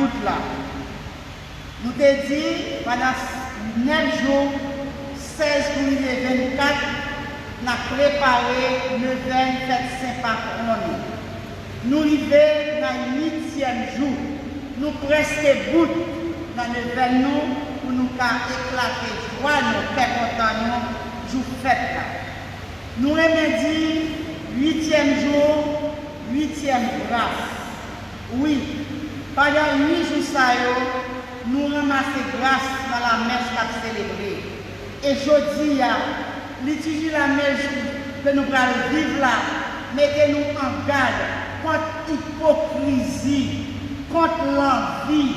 route là. Nous te dit, pendant 9 jours, 16 juillet 24, nous avons préparé le 27 Saint-Patron. Nous arrivons dans le 8e jour. Nous presque bout dans le événement pour nous éclater joie, nous faire content, jour fête là. Nous remédions 8e jour, 8e grâce. Oui, pendant 8 jours, nous ramassons grâce dans la messe qu'a célébrée. Et je dis, l'étude la messe que nous allons vivre là, mettez-nous en garde contre l'hypocrisie, contre l'envie,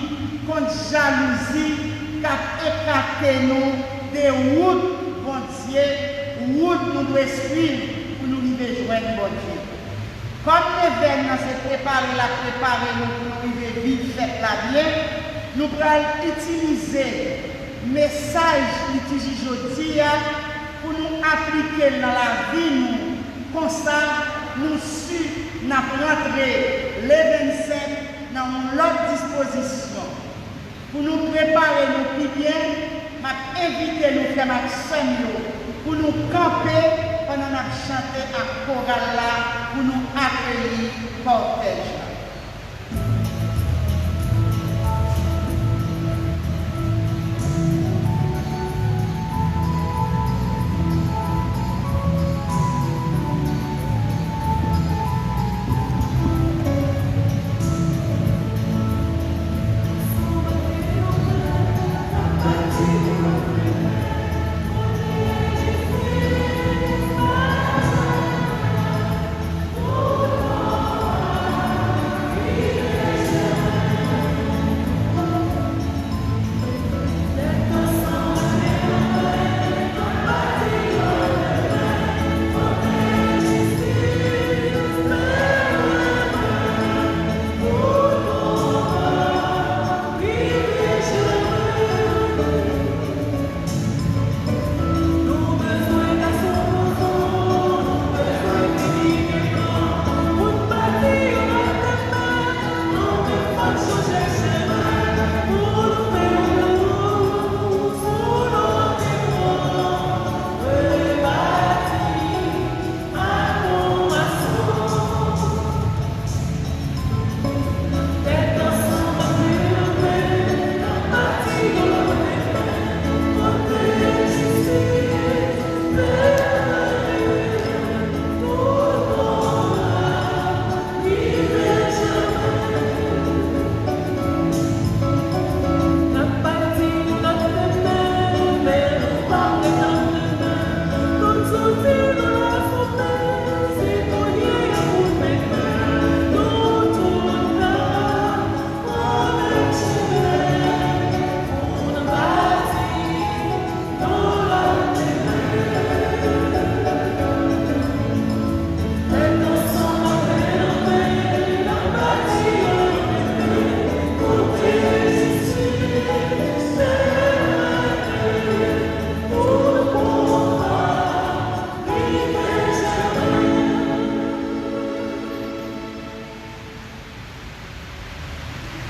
contre la jalousie, qui a écarté nous des routes, bon Dieu, routes nous devons suivre pour nous arriver à joindre bon Dieu. Comme l'événement s'est préparé, nous pour nous arriver vite, fait la bien, nous allons utiliser le message liturgie aujourd'hui pour nous appliquer dans la vie, nous, comme ça, nous rentrer les 27 dans l'autre disposition. Pour nous préparer nous plus bien, je invite nous faire ma pour nous camper pendant que nous chanter à chorale là, pour nous accueillir cortège.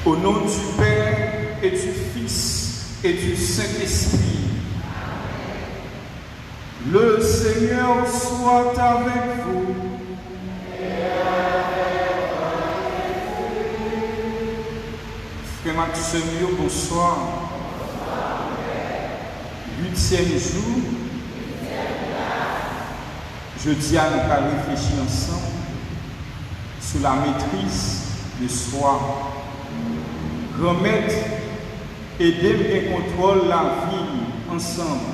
Au nom du Père et du Fils et du Saint-Esprit. Le Seigneur soit avec vous. Frère Maxime, bonsoir. 8e jour. Jeudi, à nous allons réfléchir ensemble sur la maîtrise de soi. Remettre, aider et contrôler la vie ensemble.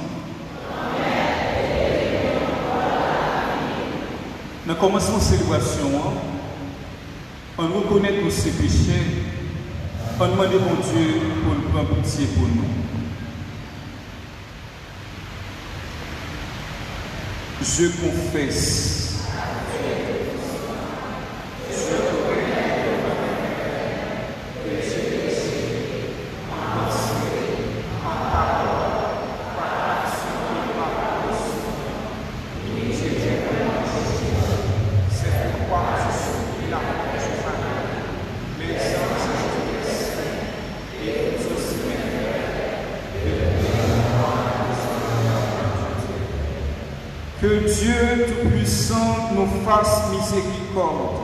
Dans le commencement de la célébration, on reconnaît tous ses péchés, on demande à Dieu pour nous prendre pitié pour nous. Je confesse. Que Dieu Tout-Puissant nous fasse miséricorde,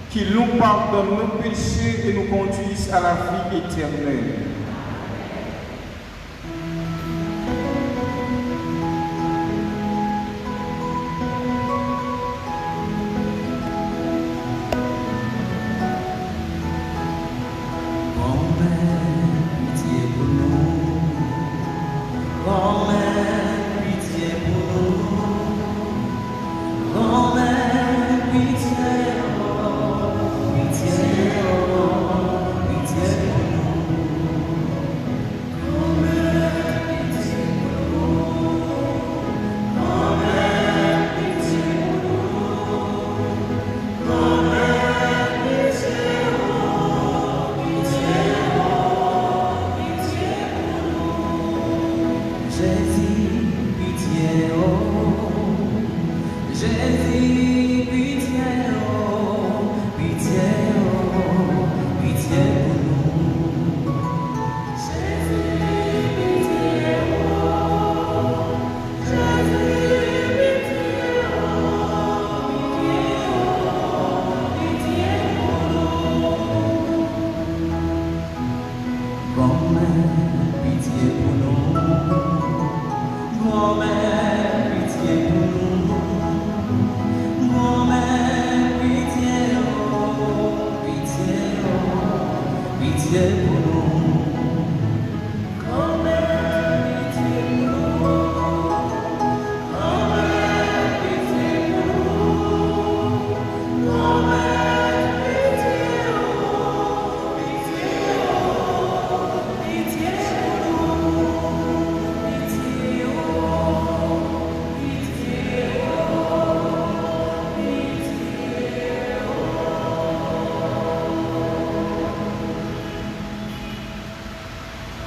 qu'il nous pardonne nos péchés et nous conduise à la vie éternelle.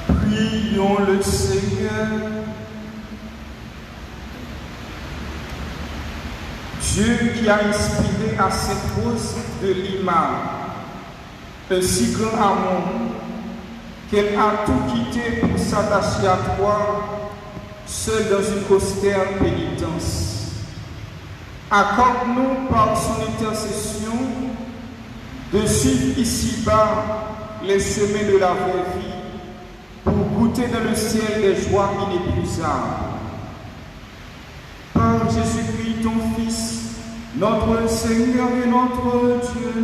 Prions le Seigneur. Dieu qui a inspiré à Sainte Rose de Lima un si grand amour qu'elle a tout quitté pour s'attacher à toi, seule dans une austère pénitence. Accorde-nous par son intercession de suivre ici-bas les chemins de la vraie vie, pour goûter dans le ciel des joies inépuisables. Par Jésus-Christ, ton Fils, notre Seigneur et notre Dieu,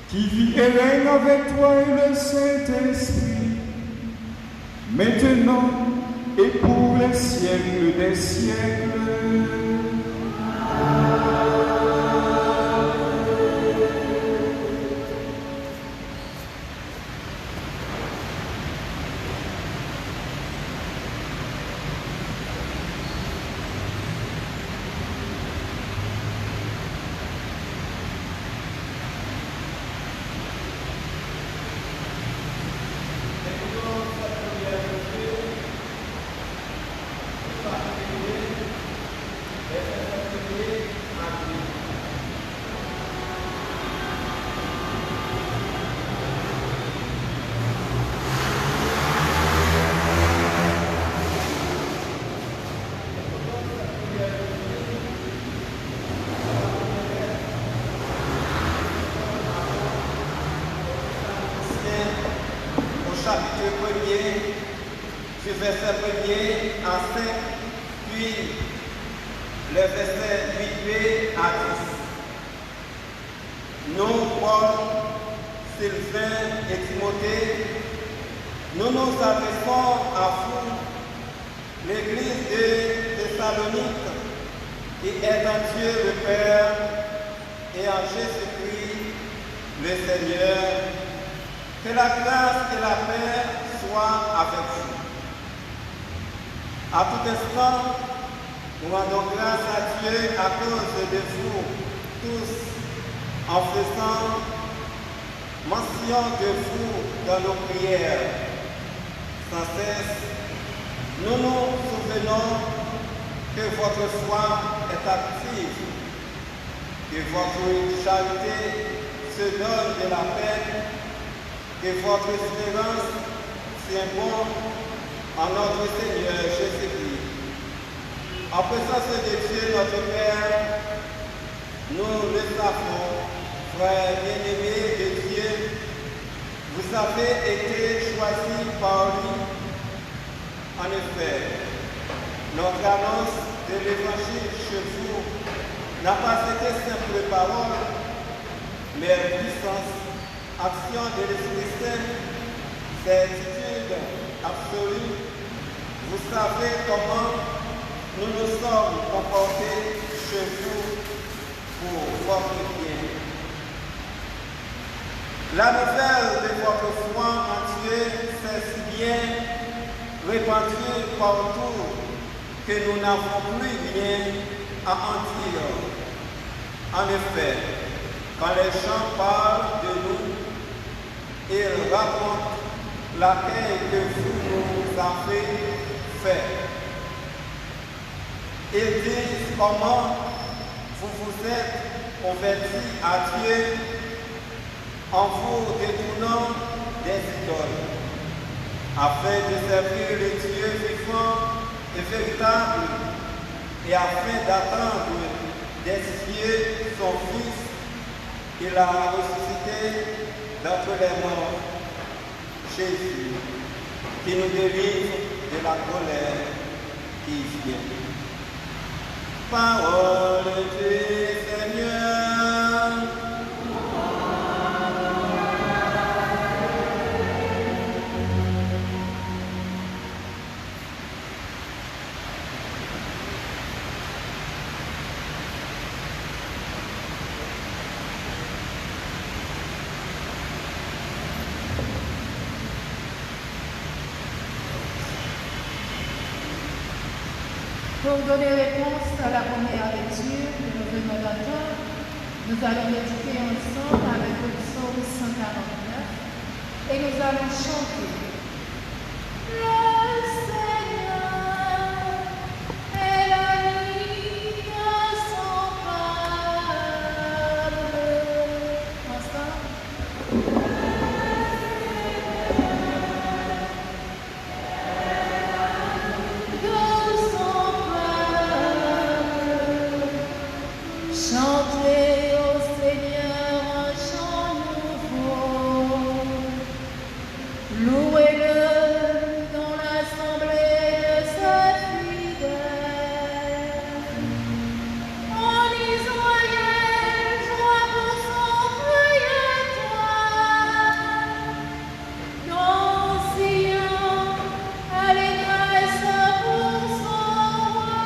qui vit et règne avec toi et le Saint-Esprit, maintenant et pour les siècles des siècles. Chapitre 1er, du verset 1er à 5, puis le verset 8b à 10. Nous, Paul, Sylvain et Timothée, nous nous adressons à vous, l'Église de Thessalonique, qui est en Dieu le Père et en Jésus-Christ le Seigneur. Que la grâce et la paix soient avec vous. À tout instant, nous rendons grâce à Dieu à cause de vous tous, en faisant mention de vous dans nos prières. Sans cesse, nous nous souvenons que votre foi est active, que votre charité se donne de la peine, que votre espérance tient bon en notre Seigneur Jésus-Christ. En présence de Dieu, notre Père, nous le savons, frères bien-aimés de Dieu, vous avez été choisis par lui. En effet, notre annonce de l'Évangile chez vous n'a pas été simple parole, mais puissance, action de l'Esprit Saint, certitude absolue. Vous savez comment nous nous sommes comportés chez vous pour votre bien. La nouvelle de votre foi en Dieu s'est si bien répandue partout que nous n'avons plus rien à en dire. En effet, quand les gens parlent de nous, ils racontent l'accueil que vous nous avez fait. Ils disent comment vous vous êtes convertis à Dieu en vous détournant des idoles, afin de servir le Dieu vivant et véritable, et afin d'attendre des cieux son Fils, qu'il a ressuscité d'entre les morts, Jésus, qui nous délivre de la colère qui vient. Parole du Seigneur. Pour donner réponse à la première lecture que nous venons d'entendre, nous allons méditer ensemble avec le psaume 149 et nous allons chanter. Le Seigneur est la ligne sans peuple. Ensemble. Chantez au Seigneur un chant nouveau, louez-le dans l'assemblée de sa fidèle. En Israël, joie pour son Créateur, dans Sion, allégresse pour son roi.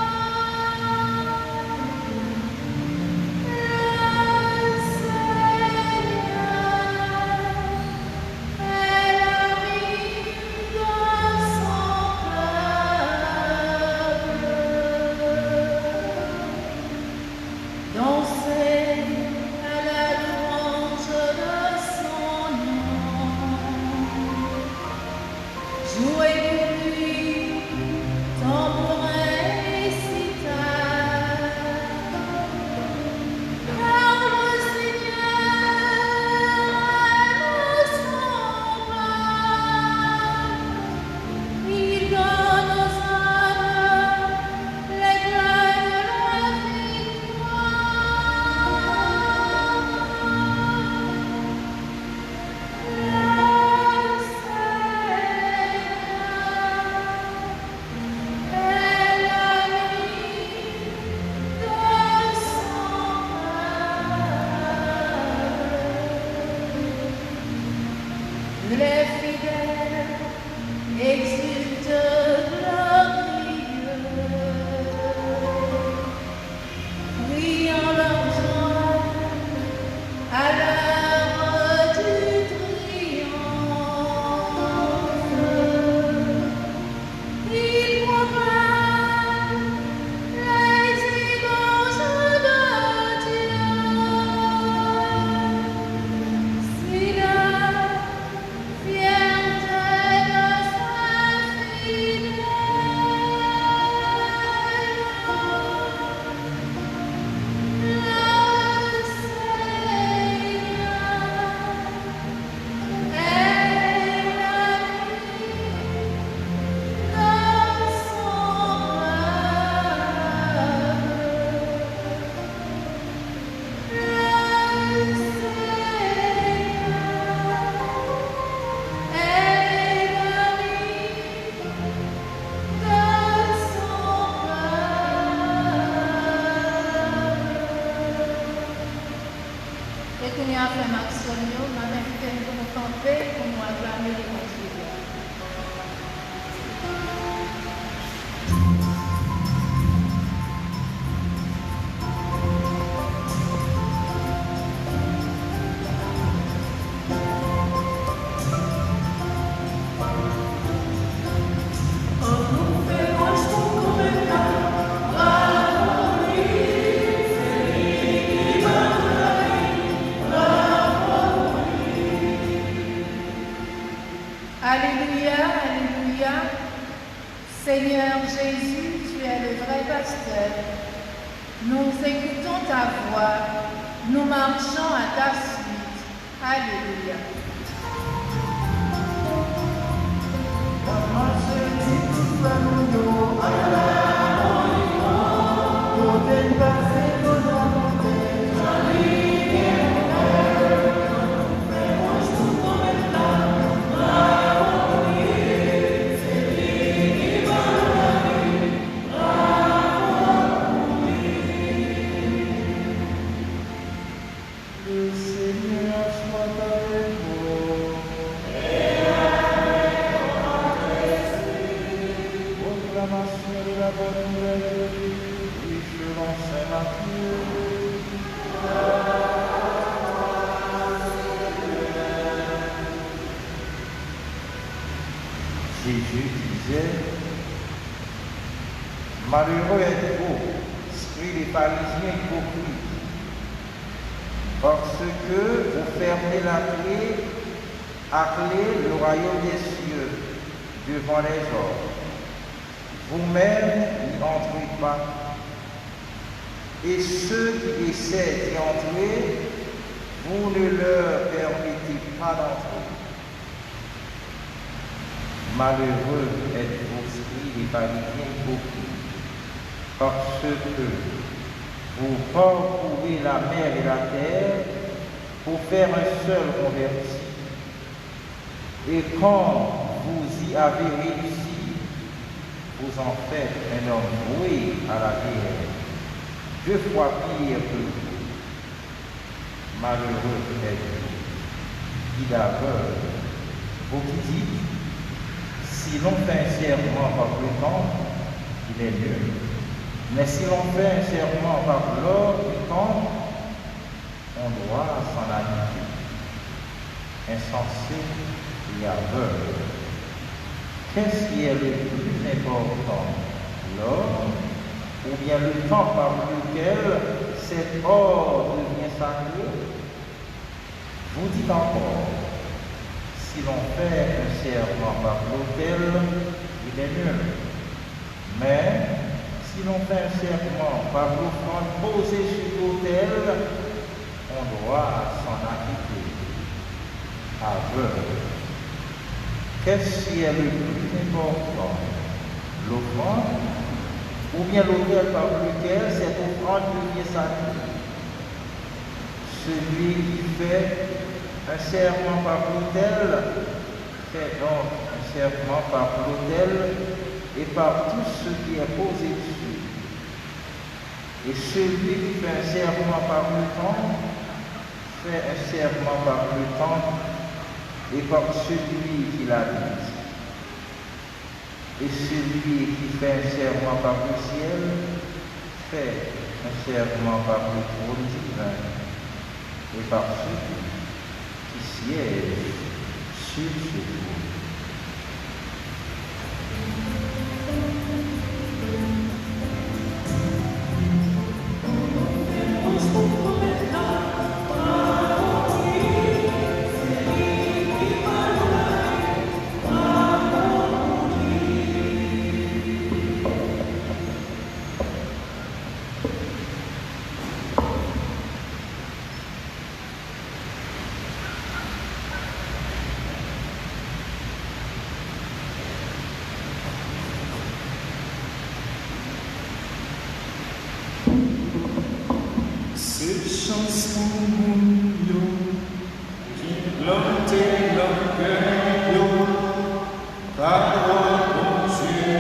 Les fidèles exultent glorieux, criant leur joie à l'heure du triomphe. Ils proclament les images de Dieu. Si la fierté de sa fille Alléluia, Alléluia. Seigneur Jésus, tu es le vrai pasteur. Nous écoutons ta voix, nous marchons à ta suite. Alléluia. Jésus disait, malheureux êtes-vous, scribes et pharisiens hypocrites, parce que vous fermez la clé le royaume des cieux devant les hommes. Vous-même n'y entrez pas, et ceux qui essaient d'y entrer, vous ne leur permettez pas d'entrer. Malheureux êtes-vous, scribes et pharisiens hypocrites, parce que vous parcourez la mer et la terre pour faire un seul converti. Et quand vous y avez réussi, vous en faites un homme voué à la guerre, 2 fois pire que vous. Malheureux êtes-vous, guide aveugle, vous qui dites, si l'on fait un serment par le temps, il est nul. Mais si l'on fait un serment par l'or du temps, on doit s'en habiter. Insensé et aveugle. Qu'est-ce qui est le plus important, l'or ou bien le temps par lequel cet or devient sacré? Vous dites encore, si l'on fait un serment par l'autel, il est nul. Mais si l'on fait un serment par l'offrande posée sur l'autel, on doit s'en acquitter. Aveugle. Qu'est-ce qui est le plus important, l'offrande ou bien l'autel par lequel cette offrande devient sacrée? Celui qui fait un serment par l'autel fait donc un serment par l'autel et par tout ce qui est posé dessus. Et celui qui fait un serment par le temps fait un serment par le temps et par celui qui l'habite. Et celui qui fait un serment par le ciel fait un serment par le trône divin et par celui qui siège sur ce trône. Chance pour mon qui plantait l'orgueil, parole mon Dieu.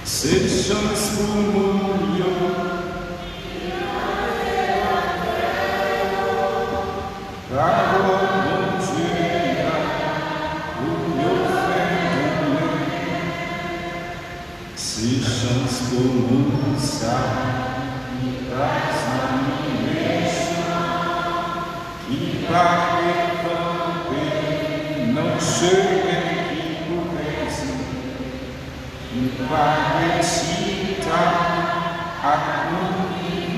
Cette chance pour mon parole mon Dieu, pour nous faire doubler. C'est chance pour nous, ça, qui passe en qui paraît camper, non chemin qui pourrait qui paraît si tard à nous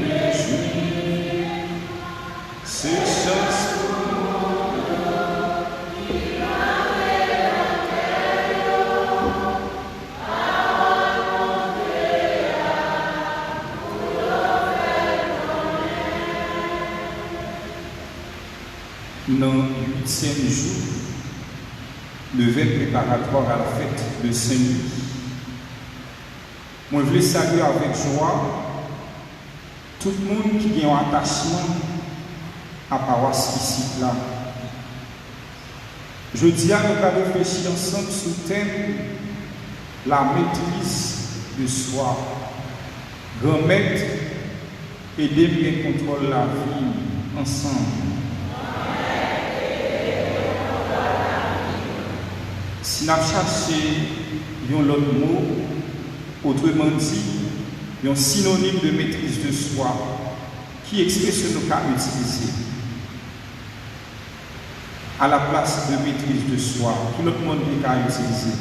les juifs. C'est chance. Dans le 8e jour, le veille préparatoire à la fête de Saint-Louis, moi je voulais saluer avec joie tout le monde qui a un attachement à la paroisse ici là. Je dis à nous réfléchir ensemble sur le thème la maîtrise de soi. Grand maître, aidez-moi à contrôler la vie ensemble. Si nous cherchons un autre mot, autrement dit, un synonyme de maîtrise de soi, qui exprime nos cas utilisés à la place de maîtrise de soi, qui notre monde est utilisé.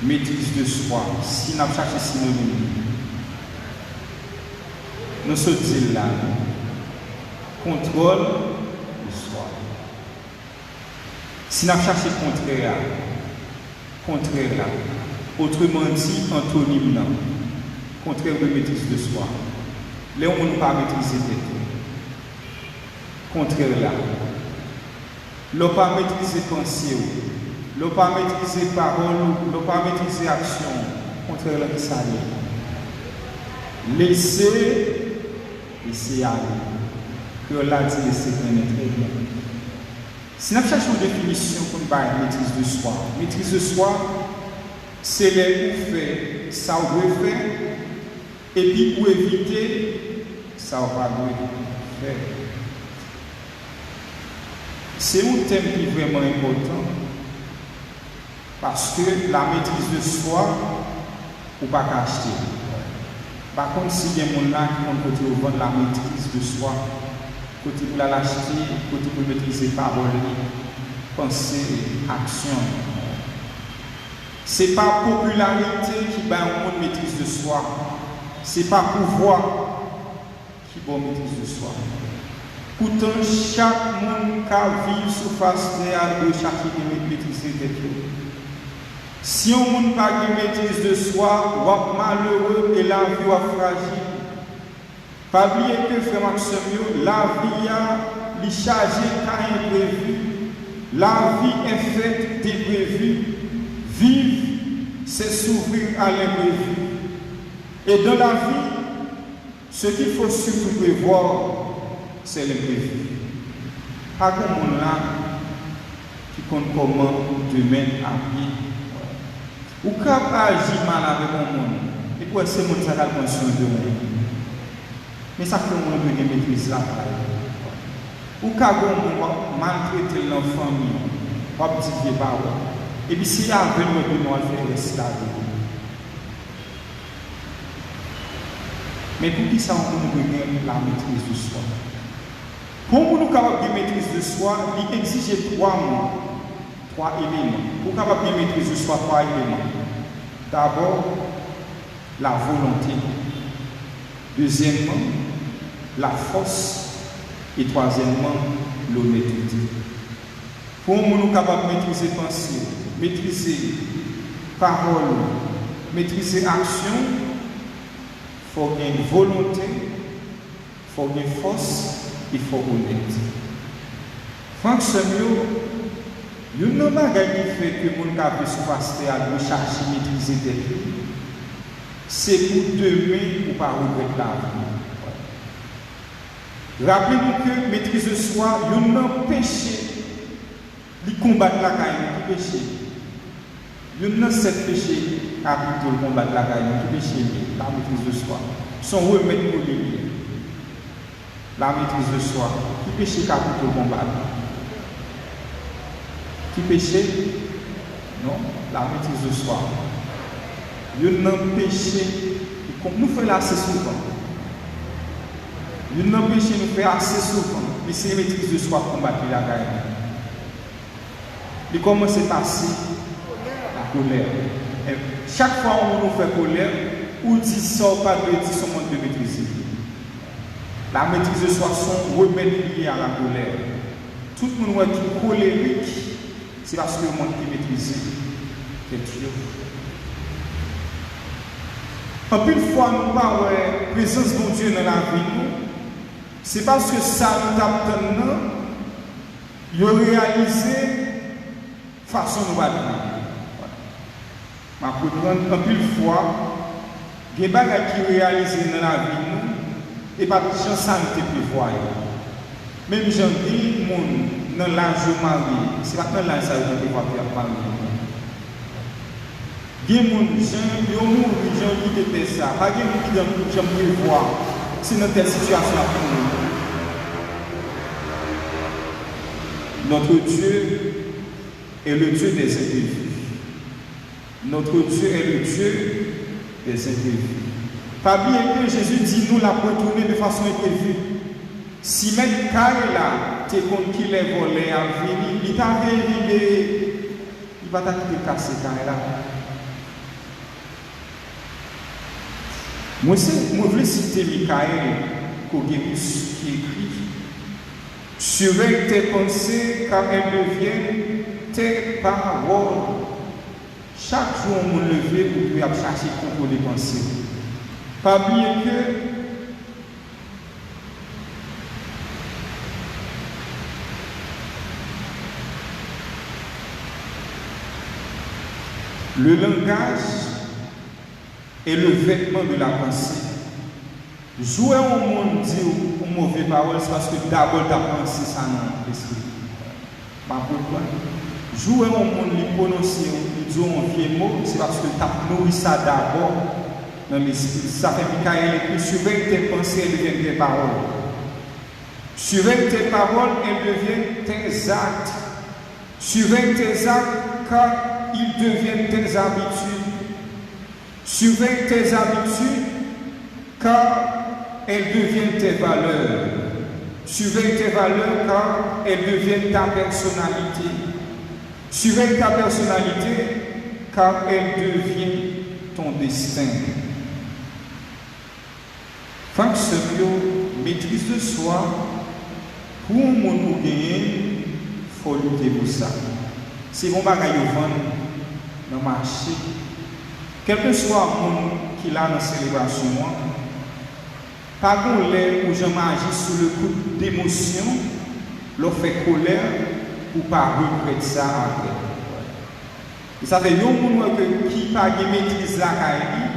Maîtrise de soi, si nous cherchons synonyme, nous sommes là, contrôle de soi. Si nous cherchons contraire là, autrement dit, antonyme là, contraire de maîtrise de soi. Là, on ne peut pas maîtriser tout. Contraire là. On ne peut pas maîtriser pensée, on ne peut pas maîtriser parole, on ne peut pas maîtriser action. Contraire là, qui ça laisser aller. Que là, dit laisser pénétrer. Si nous cherchons une définition pour une maîtrise de soi, maîtrise de soi, c'est les où faire ça on doit faire, et puis où éviter ça on va faire. C'est un thème qui est vraiment important, parce que la maîtrise de soi, on ne peut pas acheter. Par contre, si il y a des gens qui ont vendre la maîtrise de soi, côté pour l'acheter, côté pour maîtriser parole, pensée, action. Ce n'est pas popularité qui bat un monde maîtrise de soi. Ce n'est pas pouvoir qui bat maîtrise de soi. Pourtant, chaque monde qui vit sous face de chercher de maîtriser des choses. Si on ne peut pas maîtrise de soi, on est malheureux et la vie est fragile. Pas oublier que, frère Maxime, la vie est chargée car imprévu. La vie est faite d'imprévu. Vivre, c'est s'ouvrir à l'imprévu. Et dans la vie, ce qu'il faut surtout prévoir, c'est l'imprévu. Pas comme on là qui compte comment demain à pied. Ou quand agir mal avec mon monde, et pour essayer de monter à la conscience de moi. Mais ça fait que je ne maîtrise la Ou quand on maltraiter l'enfant, on va dire que et puis si il y a un peu de mal faire rester là. Mais pour qui ça on peut la maîtrise de soi? Pour nous capable de maîtrise de soi, il exige trois éléments. Pour capable de maîtrise de soi, 3 éléments. D'abord, la volonté. Deuxièmement, la force. Et troisièmement, l'honnêteté. Pour nous capables de maîtriser pensée, maîtriser parole, maîtriser action, il faut une volonté, il faut une force, il faut honnête. Franck Samuel, il y a un bagage qui fait que mon cap de surpasser à nous chercher à maîtriser des choses. C'est pour demain ou pas regretter la vie. Rappelez-vous que maîtrise de soi, il y a un péché. Il combattre la caille, qui péché. Il y a 7 péchés capitaux le combattre la caille, qui péché, la maîtrise de soi. Son remède pour lui. La maîtrise de soi. Qui péché capitaux le combattre. Qui péché? Non, la maîtrise de soi. Il y a un péché, comme nous faisons assez souvent. Il y a un péché nous fait assez souvent, mais c'est la maîtrise de soi pour combattre la caille. Il commence à passer la colère. Et chaque fois où on nous fait colère, on dit ça, pas de dire son monde de maîtriser. La maîtrise de soi sont remèdes liés à la colère. Tout le monde qui est colérique, c'est parce que le monde est maîtrisé. C'est Dieu. En plus de fois, nous parlons de la présence de Dieu dans la vie, c'est parce que ça nous a il a réalisé façon de nous battre. Je comprends en plus de fois, il y a des choses qui réalisent dans la vie, et pas de gens ça nous prévoir. Même j'en dis, dans l'âge de marié, c'est pas dans l'âge de marié. Il y a des gens qui ont quitté ça. Pas de gens qui ont prévoir. C'est dans telle situation pour nous. Notre Dieu est le Dieu des imprévus. Notre Dieu est le Dieu des imprévus. Pas bien que Jésus dit nous la retourner de façon imprévue. Si même Kaila, tu es contre qui les volets à venir, il t'a révélé, il va t'attaquer casser Kaila. Moi, je voulais citer Michael Kogébus qui écrit surveille tes pensées car elles deviennent tes paroles. Chaque jour, on me lever pour pouvoir chercher contre les pensées. Pas bien que le langage est le vêtement de la pensée. Jouer au monde dit une mauvaise parole, c'est parce que d'abord ta pensée, ça dans l'esprit. Pas pourquoi. Jouer au monde, lui prononcer, lui dire un vieux mot, c'est parce que tu as nourri ça d'abord dans l'esprit. Ça fait Michael écrit surveille tes pensées, elles deviennent tes paroles. Surveille tes paroles, elles deviennent tes actes. Surveille tes actes, car ils deviennent tes habitudes. Surveille tes habitudes, car elles deviennent tes valeurs. Surveille tes valeurs, car elles deviennent ta personnalité. Surveille ta personnalité, car elle devient ton destin. Franck Sevio, maîtrise de soi, pour mon gagner, il faut lutter pour ça. C'est bon bagage dans le marché. Quel que soit le monde qui a dans la célébration, pas qu'on l'ait où je m'agis sous le coup d'émotion, l'on fait colère ou pas regretter ça après. Et ça fait un monde qui n'a pas de maîtrise la caille,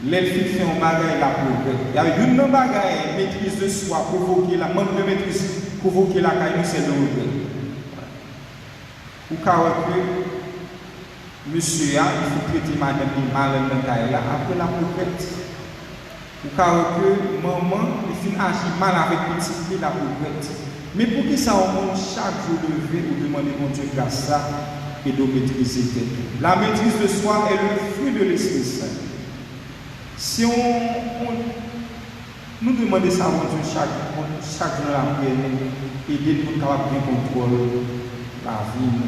les filles font un bagage la progrès. Il y a une bagage maîtrise de soi, provoquer la manque de maîtrise, provoquer la caille, c'est le regret. Ou que monsieur a, il faut traiter madame mal dans la caille après la progrès. Ou que maman, il faut agir mal avec petit fille la progrès. Mais pour qui ça au monde chaque jour lever ou demander mon Dieu grâce ça et de maîtriser tête. La maîtrise de soi est le fruit de l'Esprit Saint. Si nous demandons ça à mon Dieu chaque jour la prière, aider pour capable bien contrôler la vie.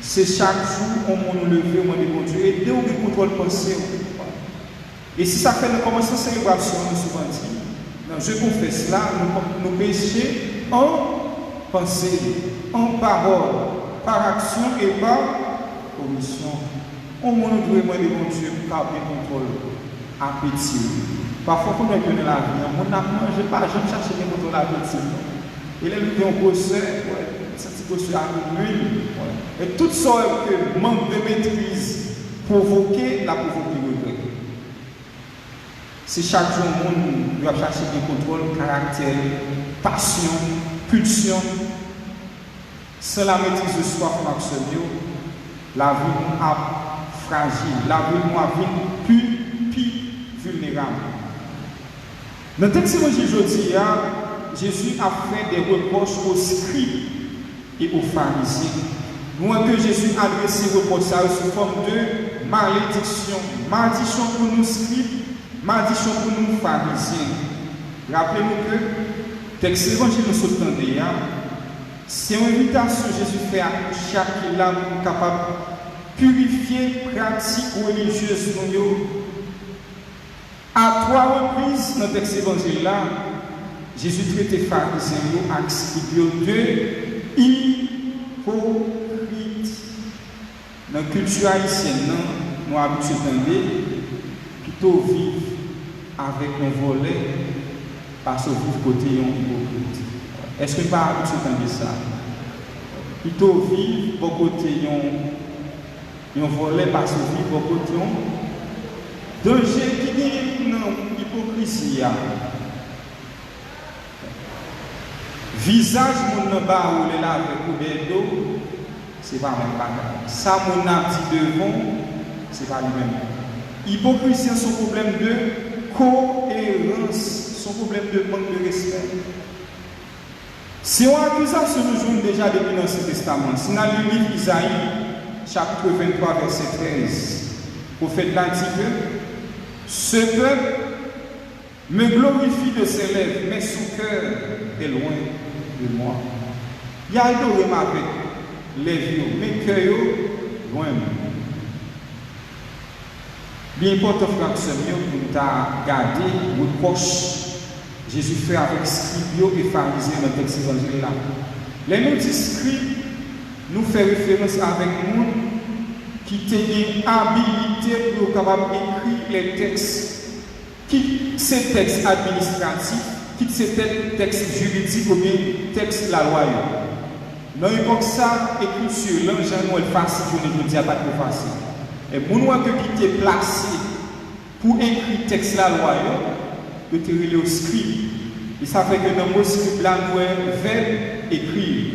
C'est chaque jour on nous lever, on demande mon Dieu, aider ou bien contrôle pensée. Et si ça fait le commencer la célébration, nous souvent dit, je confesse là, nous péchons en pensée, en parole, par action et par commission. On doit demander mon Dieu pour bien contrôler, appétit. Parfois, quand on est dans la vie, on n'a mangé pas, je ne cherche pas contrôler l'appétit. Il est le un gosseur, ça c'est gosseur à l'huile. Et toutes sortes de manque de maîtrise provoquer la provoquer le regret. C'est chaque jour on doit chercher des contrôles, caractère, passion, pulsion. Sans la maîtrise de soi, la vie est fragile, la vie est plus vulnérable. Dans le texte de Jésus, Jésus a fait des reproches aux scribes et aux pharisiens. Loin que Jésus a adressé ces reproches sous forme de malédiction. Malédiction pour nous scribes, malédiction pour nous pharisiens. Rappelez-nous que le texte évangile nous entendez, c'est une invitation que Jésus fait à chaque âme capable de purifier pratique religieuse. À 3 reprises dans le texte évangile là, Jésus traitait les pharisiens avec scribes de hypocrites. Dans la culture haïtienne, nous avons plutôt vivre avec un volet parce que vivre côté un hypocrite. Est-ce que nous pas habitué ça? Plutôt vivre côté un volet parce que vivre côté un danger qui est dans l'hypocrisie. Visage mon bas ou là avec couvert d'eau, c'est pas même pas. Ça mon a dit devant, c'est pas lui-même. Hypocrisie c'est son problème de cohérence, son problème de manque de respect. Si on accuse ça, nous jouons déjà depuis l'Ancien Testament. Si on a lu le livre Isaïe, chapitre 23, verset 13, le prophète l'a dit que ce peuple me glorifie de ses lèvres, mais son cœur est loin de moi. Il y a adoré avec les vieux, mais cœur est loin de moi. Bien important, frère, pour garder reproche Jésus fait avec scribes et pharisiens dans le texte évangile là. Les nous disent scribes nous fait référence avec nous qui ont une habilité pour capable d'écrire les textes, qui ces textes administratifs, qui ces textes juridiques ou bien textes de la loi. Dans l'époque ça, écriture, l'engin est facile, je ne dis pas trop facile. Et pour nous qui est placé pour écrire texte de la loi, de te relier au scribe. Et ça fait que dans le mot scribe là, nous avons verbe écrire.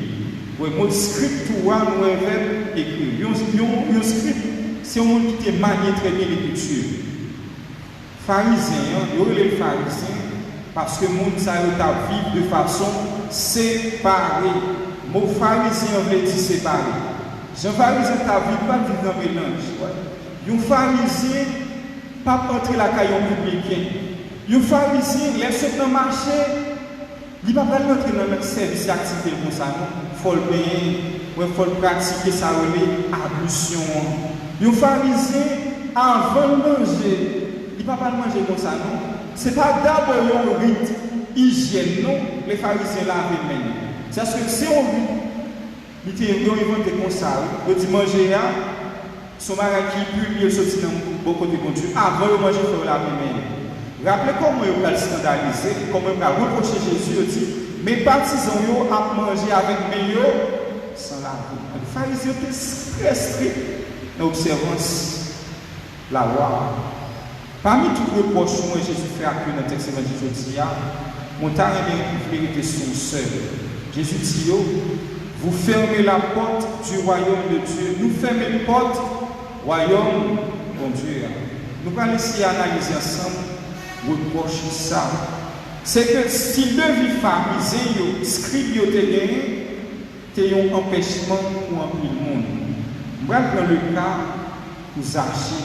Le mot scribe, nous avons verbe écrire. Un scribe, c'est un monde qui manie très bien l'écriture. Pharisien, il y a les pharisiens, parce que le monde ça vivre de façon séparée. Le mot pharisien veut dire séparé. Un pharisien qui vit pas vivre dans le mélange. Un pharisien, pas entrer la caillon publicain. Les pharisiens, les ceux dans le marché, ils ne peuvent pas entrer dans le service d'activité comme ça. Il faut le payer, il faut le pratiquer, ça relève ablution. Les pharisiens, avant de manger, ils ne peuvent pas manger comme ça. Ce n'est pas d'abord un rite hygiène, non, les pharisiens lavent les mains. C'est parce que si on vit, ils ont inventé comme ça. Ils disent manger, son mari qui pue, il sortit dans beaucoup de bon Dieu. Avant de manger, il faut laver les mains. Rappelez comment ils ont scandalisé, comment ils ont reproché Jésus, il dit, mes partisans ont mangé avec mes sans laver. Les pharisiens étaient très stricts dans l'observance de la loi. Parmi tous les reproches que Jésus fait à dans le texte évangélique, montagne et vérité sont seuls. Jésus dit, vous fermez la porte du royaume de Dieu. Nous fermons la porte du royaume de Dieu. Nous allons essayer d'analyser ensemble. Reproche ça. C'est que si le vie pharisien, scribe, te un empêchement pour un peu de monde. Bref, dans le cas pour Zachée,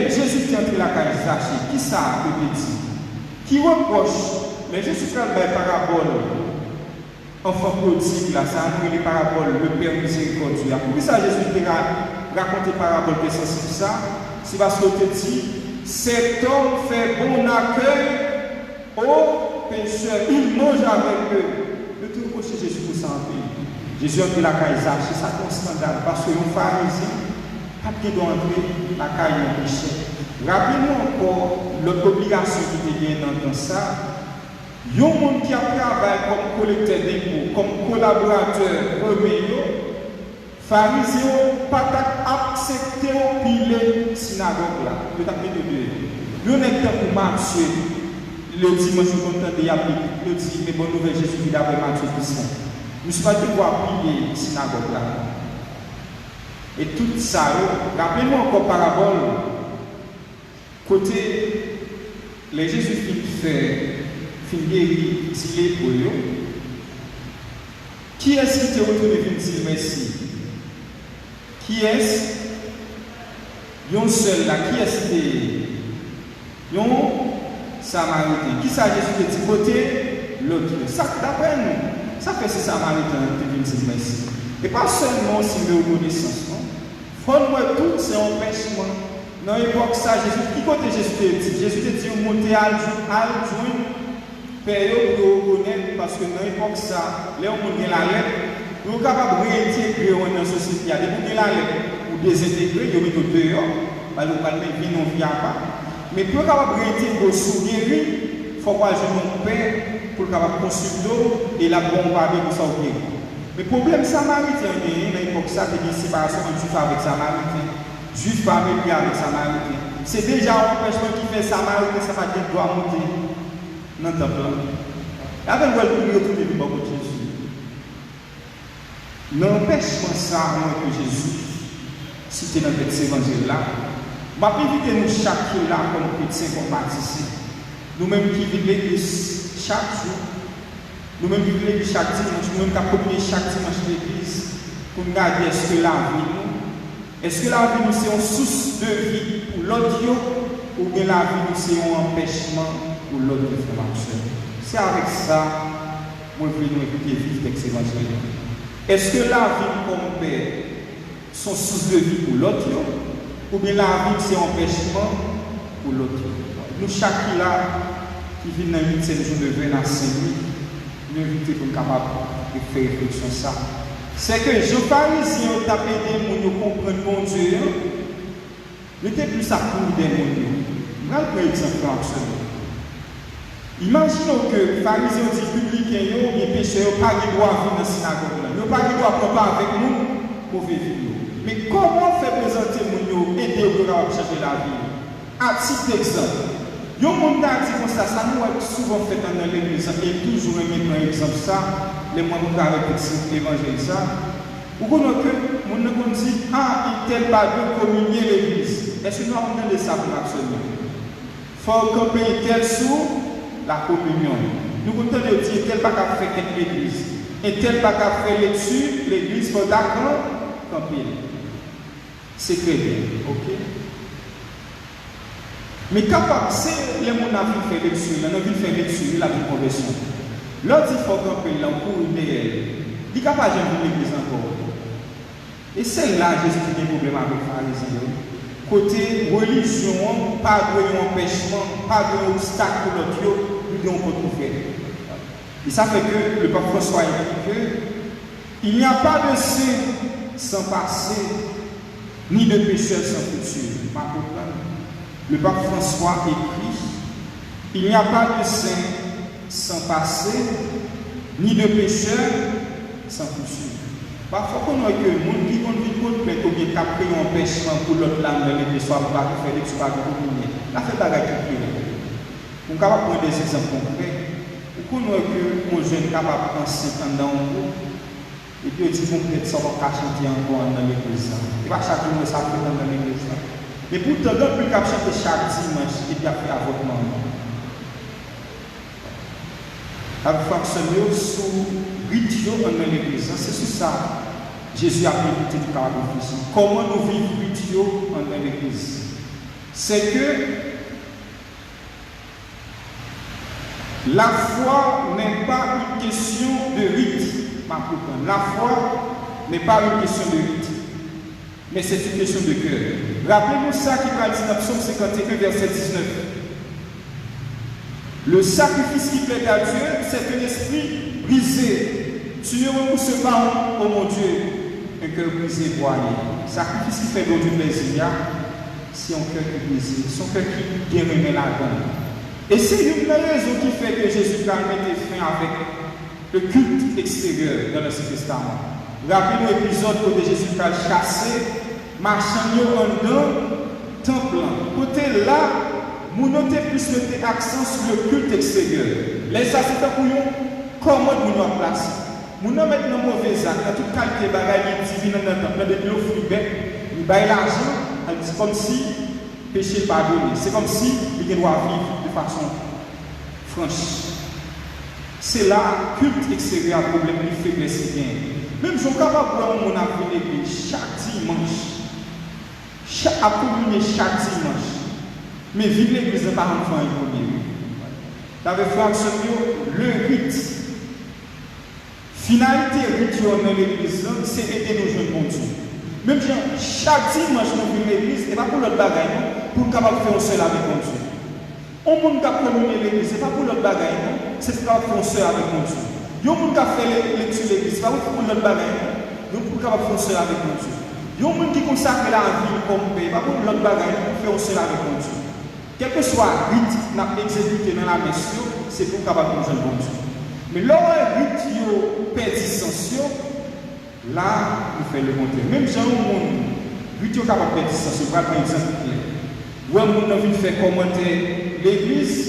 Jésus qui entre la case Zachée, qui ça veut dire? Qui reproche? Mais Jésus fait la parabole. Enfant prodigue, là, ça a les paraboles, le Père miséricordieux. Pourquoi ça Jésus a raconté parabole de ça? C'est parce que te dit, cet homme fait bon accueil aux pécheurs. Il mange avec eux. Le tout reprocher Jésus pour ça en pays. Jésus entre la caille Zachée, ça c'est un scandale. Parce que les pharisiens, pas qui doit entrer la caille au péché. Rappelez-nous encore l'autre obligation qui est dans ça. Il y a un monde qui a travaillé comme collecteur d'impôts, comme collaborateur premier. Pharisiens pas accepté au pile synagogue là. Il t'a mis de deux. Il n'est pas pour marcher le dimanche content de y appliquer. Il dit mais bonne nouvelle Jésus qui d'après Matthieu 10. Je ne suis pas devoir piller synagogue là. Et tout ça, rappelez-moi encore parabole. Côté les Jésus fin guéri, s'il est pour eux. Qui est-ce qui te retourne et dit merci? Qui est-ce? Yon seul là, qui est-ce que yon Samaritain? Qui ça Jésus te dit côté l'autre? Ça d'après nous, ça fait ces Samaritains qui viennent dire merci. Et pas seulement si nous reconnaissance, non? Faut-moi tout, c'est un empêchement. Dans l'époque ça, Jésus, qui côté Jésus te dit? Jésus te dit monter à joindre père pour reconnaître parce que dans l'époque ça, les gens qui ont la lettre, ils sont capables de réintégrer dans la société. Des gens qui ont la lettre ou désintégrer, ils ont mis au dehors, parce que pas de vie non via pas. Mais pour être capable de réintégrer sous guéri, il faut que je mon père pour capable consulter et la bombarder pour ça guérir. Mais le problème samaritain, dans l'époque ça, c'est une séparation entre juif avec samaritain, juif familier avec samaritain. C'est déjà un empêchement qui fait samaritain, ça va dire doit monter dans le temple. Avec le pour retourner du bon de Jésus. L'empêchement ça, que Jésus, cité dans cet évangile-là, je vais inviter nous chaque jour là comme chrétiens pour participer. Nous-mêmes qui vivons l'église chaque jour, nous-mêmes qui vivons l'église chaque dimanche, nous-mêmes qui communions chaque dimanche l'église, pour nous regarder est-ce que la vie nous, est-ce que la vie nous c'est une source de vie pour l'autre, ou bien la vie nous c'est un empêchement pour l'autre de frère Maxime. C'est avec ça, moi je vais nous écouter vivre cet évangile. Est-ce que la vie comme père sont source de vie pour l'autre, ou bien la vie c'est un empêchement pour l'autre? Nous, chaque là qui vit dans une jour de 20 à 5 nuits, nous invitons pour être capable de faire réflexion ça. C'est que les pharisiens ont tapé des mots pour comprendre mon Dieu. Il était plus à court des mots. Regardez par exemple absolument. Imaginons que les pharisiens ont dit publicains, les pécheurs, pas de droit à venir dans la synagogue. Ils n'ont pas de droit à prendre avec nous pour vivre. Mais comment faire présenter mon Dieu, aider au à changer la vie? À titre d'exemple, il y a un monde qui dit comme ça nous a souvent fait dans l'église, et toujours un exemple ça, les membres avec l'évangile ça. Vous connaissez que mon monde dit, ah, il tel pas de communier l'église. Est-ce que nous avons entendu ça pour absolument? Il faut camper tel sous la communion. Nous comptons de dire tel pas qu'à faire quelque église. Et tel pas qu'à faire là-dessus, l'église, il faut d'accord camper. C'est très bien, ok? Mais capable, c'est les gens qui ont fait lecture, ils ont envie de faire lecture, la vie conversion. L'autre, il faut camper là pour une idéal. Il est capable de l'église encore. Et c'est là que Jésus a un problème avec les pharisiens. Côté religion, pas de empêchement, pas d'obstacle pour l'autre, nous devons retrouver. Et ça fait que le pape François a dit qu'il n'y a pas de saint sans passé, ni de pécheur sans futur. Le pape François écrit, il n'y a pas de saint sans passé, ni de pécheur sans futur. Parfois, on a que les gens qui ont dit qu'on peut bien capter un empêchement pour l'autre langue, les soirs pas faire des soirs communier. La fait bagarre qui est. On est capable de prendre des exemples concrets. Ou qu'on a que mon jeune est capable de prendre 5 ans dans un groupe, et puis on dit qu'on peut ça va chanter encore dans l'église. Et pas chaque jour, ça peut dans l'église. Mais pourtant, l'autre peut chanter chaque dimanche et puis après avortement. Avec fonctionné sous rituel dans l'église. C'est sur ça. Jésus a prédit du caractère. Comment nous vivons rituel dans l'église? C'est que la foi n'est pas une question de rite. La foi n'est pas une question de rite, mais c'est une question de cœur. Rappelez-nous ça qui parle dans Psaume 51, verset 19. Le sacrifice qui plaît à Dieu, c'est un esprit brisé. Tu ne repousses pas, oh mon Dieu, un cœur brisé, broyé. Sacrifice qui fait d'autres plaisir, c'est un cœur qui est brisé, son cœur qui remet la donne. Et c'est une raison qui fait que Jésus a mis fin avec le culte extérieur dans l'Ancien Testament. Rappelez-nous l'épisode où Jésus a chassé, marchant en dedans, temple. Côté là, nous notons plus mettre accent sur le culte extérieur. Les assistants pour nous, comment nous en place? Nous mettons maintenant mauvais actes, dans toute qualité de bagaille divine dans le temple, depuis le fruit, nous baillons l'argent, c'est comme si péché pardonné. C'est comme si il doit vivre de façon franche. C'est là culte extérieur un problème de faiblesse bien. Même je suis capable de voir mon avis l'église chaque dimanche. À communier chaque dimanche. Mais vivre l'église n'est pas un enfant premier. Avec François, le rite. Finalité rituelle dans l'église, c'est aider nos jeunes bon Dieu. Même chaque dimanche, nous vivons l'église, ce n'est pas pour l'autre bagaille, pour capable faire un seul avec mon Dieu. On ne peut pas communier l'église, ce n'est pas pour l'autre bagaille, c'est pour faire un soeur avec mon Dieu. Yon moun ka fait lecture l'église, pas pour l'autre bagaille, yon pour capable faire un soeur avec mon Dieu. Yon moun qui consacre la vie comme paix, pas pour l'autre bagaille, pour faire un soeur avec mon Dieu. Quel que soit le rite qu'on a exécuté dans la messe, c'est pour capable de bon Dieu. Mais lorsque le rite perd distance, là, il fait le contraire. Même si on rite capable de perdre distance, par exemple, où on a envie de faire commenter l'église,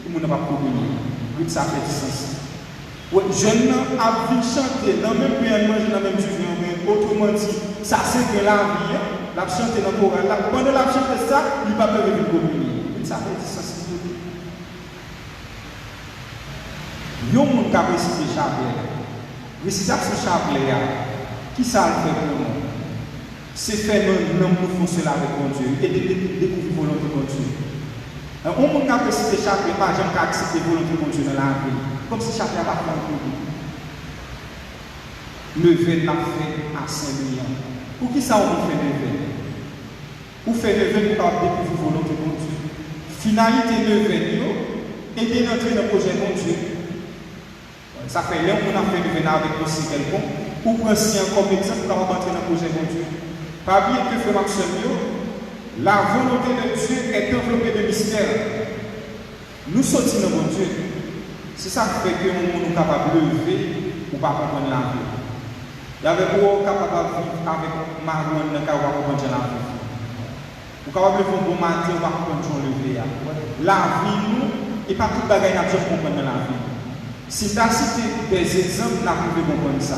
on n'a pas communié. Rite ça fait distance. Jeune a vu chanter dans le même pays, manger dans le même juif, autrement dit, ça c'est que la vie, la chanter dans le chorale. Pendant la chanter ça, il ne va pas venir communier. Ça fait distance. Yon moun ka réciter chapelet. Récitation chapelet, qui ça le fait pour nous? C'est faire nous font cela avec mon Dieu et découvrir la volonté de mon Dieu. On moun ka réciter chapelet, pas jamais accepter la volonté de mon Dieu dans la vie. Comme si chapelet n'a pas fait un coup. Lever n'a fait à Saint-Million. Pour qui ça on fait lever? Ou fait lever pour découvrir la volonté de mon Dieu. Finalité lever, aider d'entrer dans le projet de mon Dieu. Ça fait là qu'on a fait le vénard avec aussi quelconque, ou prendre comme exemple pour entrer dans le projet de Dieu. Pas bien que fait Maxime, la volonté de Dieu est enveloppée de mystère. Nous sortons dans mon Dieu. C'est ça qui fait que nous sommes capables de lever ou pas comprendre la vie. Il y avait pour capable de vivre avec Marouane dans le cas où on comprendre la vie. Vous capable de faire un bon matin, on va comprendre lever. La vie, nous, et pas tout le bagage à comprendre la vie. Si tu as cité des exemples, nous pouvons comprendre ça.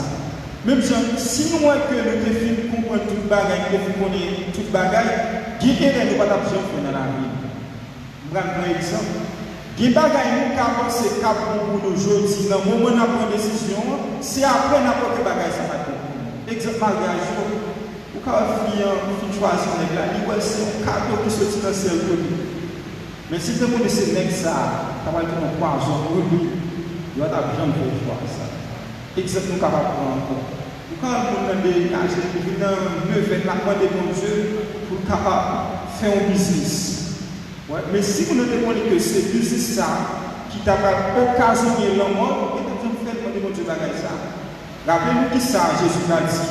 Même si nous voyons que nous devons comprendre tout le bagage, nous devons connaître tout le bagage, il y a des choses qui sont dans la vie. Je vais prendre un exemple. Il y a des choses qui avancent cap pour nous aujourd'hui, dans le moment où nous prenons une décision, c'est après n'importe quel bagage ça va être. Exemple, mariage, ou quand on choisit un gars, c'est un cadeau qui sortit dans le ciel. Mais si vous connaissez ça, ça va être un poison pour lui. Il va être bien pour voir ça. Exemple, nous capable de prendre encore. Quand on a des cages, évidemment, mieux fait la main de mon Dieu pour capable de faire un business. Ouais. Mais si vous ne demandez que c'est business ça qui t'a occasionné la mort, et tu as fait le mon Dieu bagaille ça. Rappelez-vous qui ça, Jésus a dit,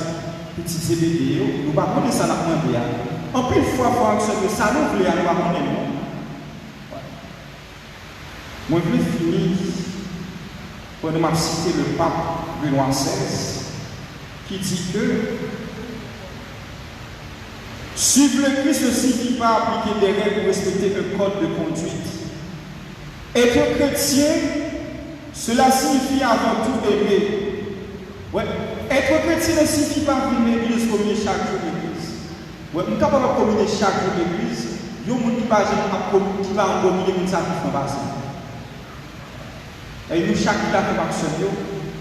petit CBD, nous ne pouvons pas ça la main de en plus, il faut avoir ça nous voulait aller voir mon nom. Moi, je vais finir. On m'a cité le pape Benoît XVI qui dit que suivre le Christ ne signifie pas appliquer des règles pour respecter un code de conduite. Être chrétien, cela signifie avant tout aimer. Ouais. Être chrétien ne signifie pas venir à l'église, communier chaque jour à l'église. Ouais. Nous sommes capables de communier chaque jour à l'église. Il y a des gens qui va en communier comme ça qui font passer. Et nous, chaque fois que nous faisons,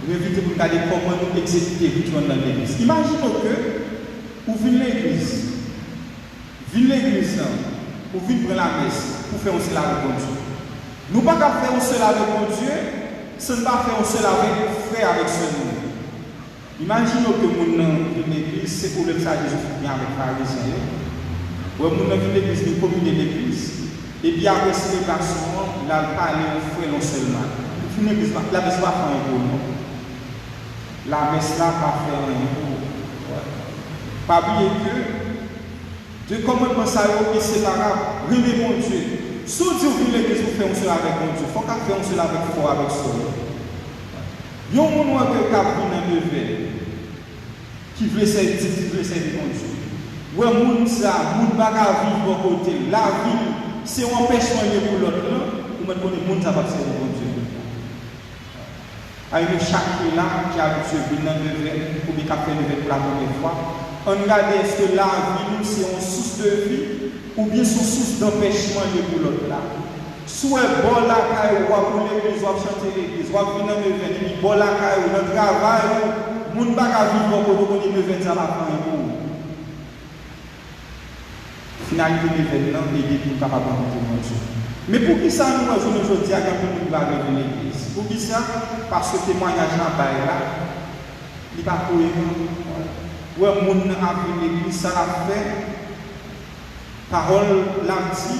nous évitons de regarder comment nous exécuter le rituel dans l'église. Imaginons que vous venez à l'église, vous venez prendre la messe pour faire un seul avec mon Dieu. Nous ne pouvons pas faire un seul avec mon Dieu, sans pas faire un seul avec frère avec ce monde. Imaginons que nous venons à l'église, c'est pour le ça Jésus vient avec les pharisiens. Ou nous venons à l'église, nous communions l'église. Et puis après ces garçons, là, parler au frère non seulement. La messe va faire un peu, non? La messe là va faire un peu. Pas oublier que, de commandement ça est inséparable, remet mon Dieu. Si Dieu veut l'église pour faire un seul avec mon Dieu, il faut qu'on fasse un seul avec foi, avec soi. Il y a un monde qui a pris dans le lever, qui veut servir mon Dieu. Ouais, moun ça, moun baga vivre de côté, la vie, c'est un empêchement pour l'autre là, ou maintenant moun ça va servir mon Dieu. Avec chaque là qui a habitué à venir lever, ou bien qui a fait lever pour la première fois, on regarde est-ce que la vie c'est une source de vie, ou bien c'est une source d'empêchement pour l'autre là. Soit bon la caille, ou pour l'église, ou chanter l'église, ou venir lever, bon la caille, ou dans le travail, moun baga vivre de côté, on lever ça va prendre pour. Finalité de l'événement, l'Église est capable de monter mon Dieu. Mais pour qui ça, nous, aujourd'hui, à quand nous va revenir l'église? Pour qui ça? Parce que le témoignage là, il n'est pas cohérent. Où est-ce que nous avons l'église, ça l'a fait? Parole l'a dit,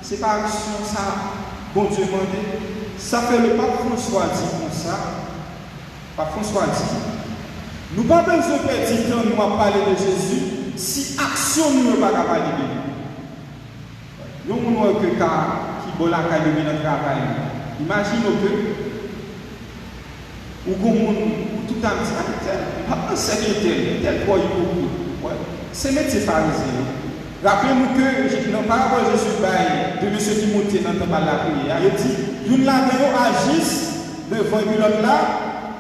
ce n'est pas action, ça, bon Dieu demandé. Ça fait le pape François dit comme ça. Pape François dit, nous pas besoin de perdre du temps nous à parler de Jésus si action nous ne pas parler de lui. Nous avons que qui bon la caille de notre travail. Imaginez que ou tout un petit pas c'est tel quoi il c'est métier pharisien. Rappelez-nous que dans parabole Jésus de monsieur qui montait dans le temple de la prière, il dit, une là-dedans agisse devant une l'autre là,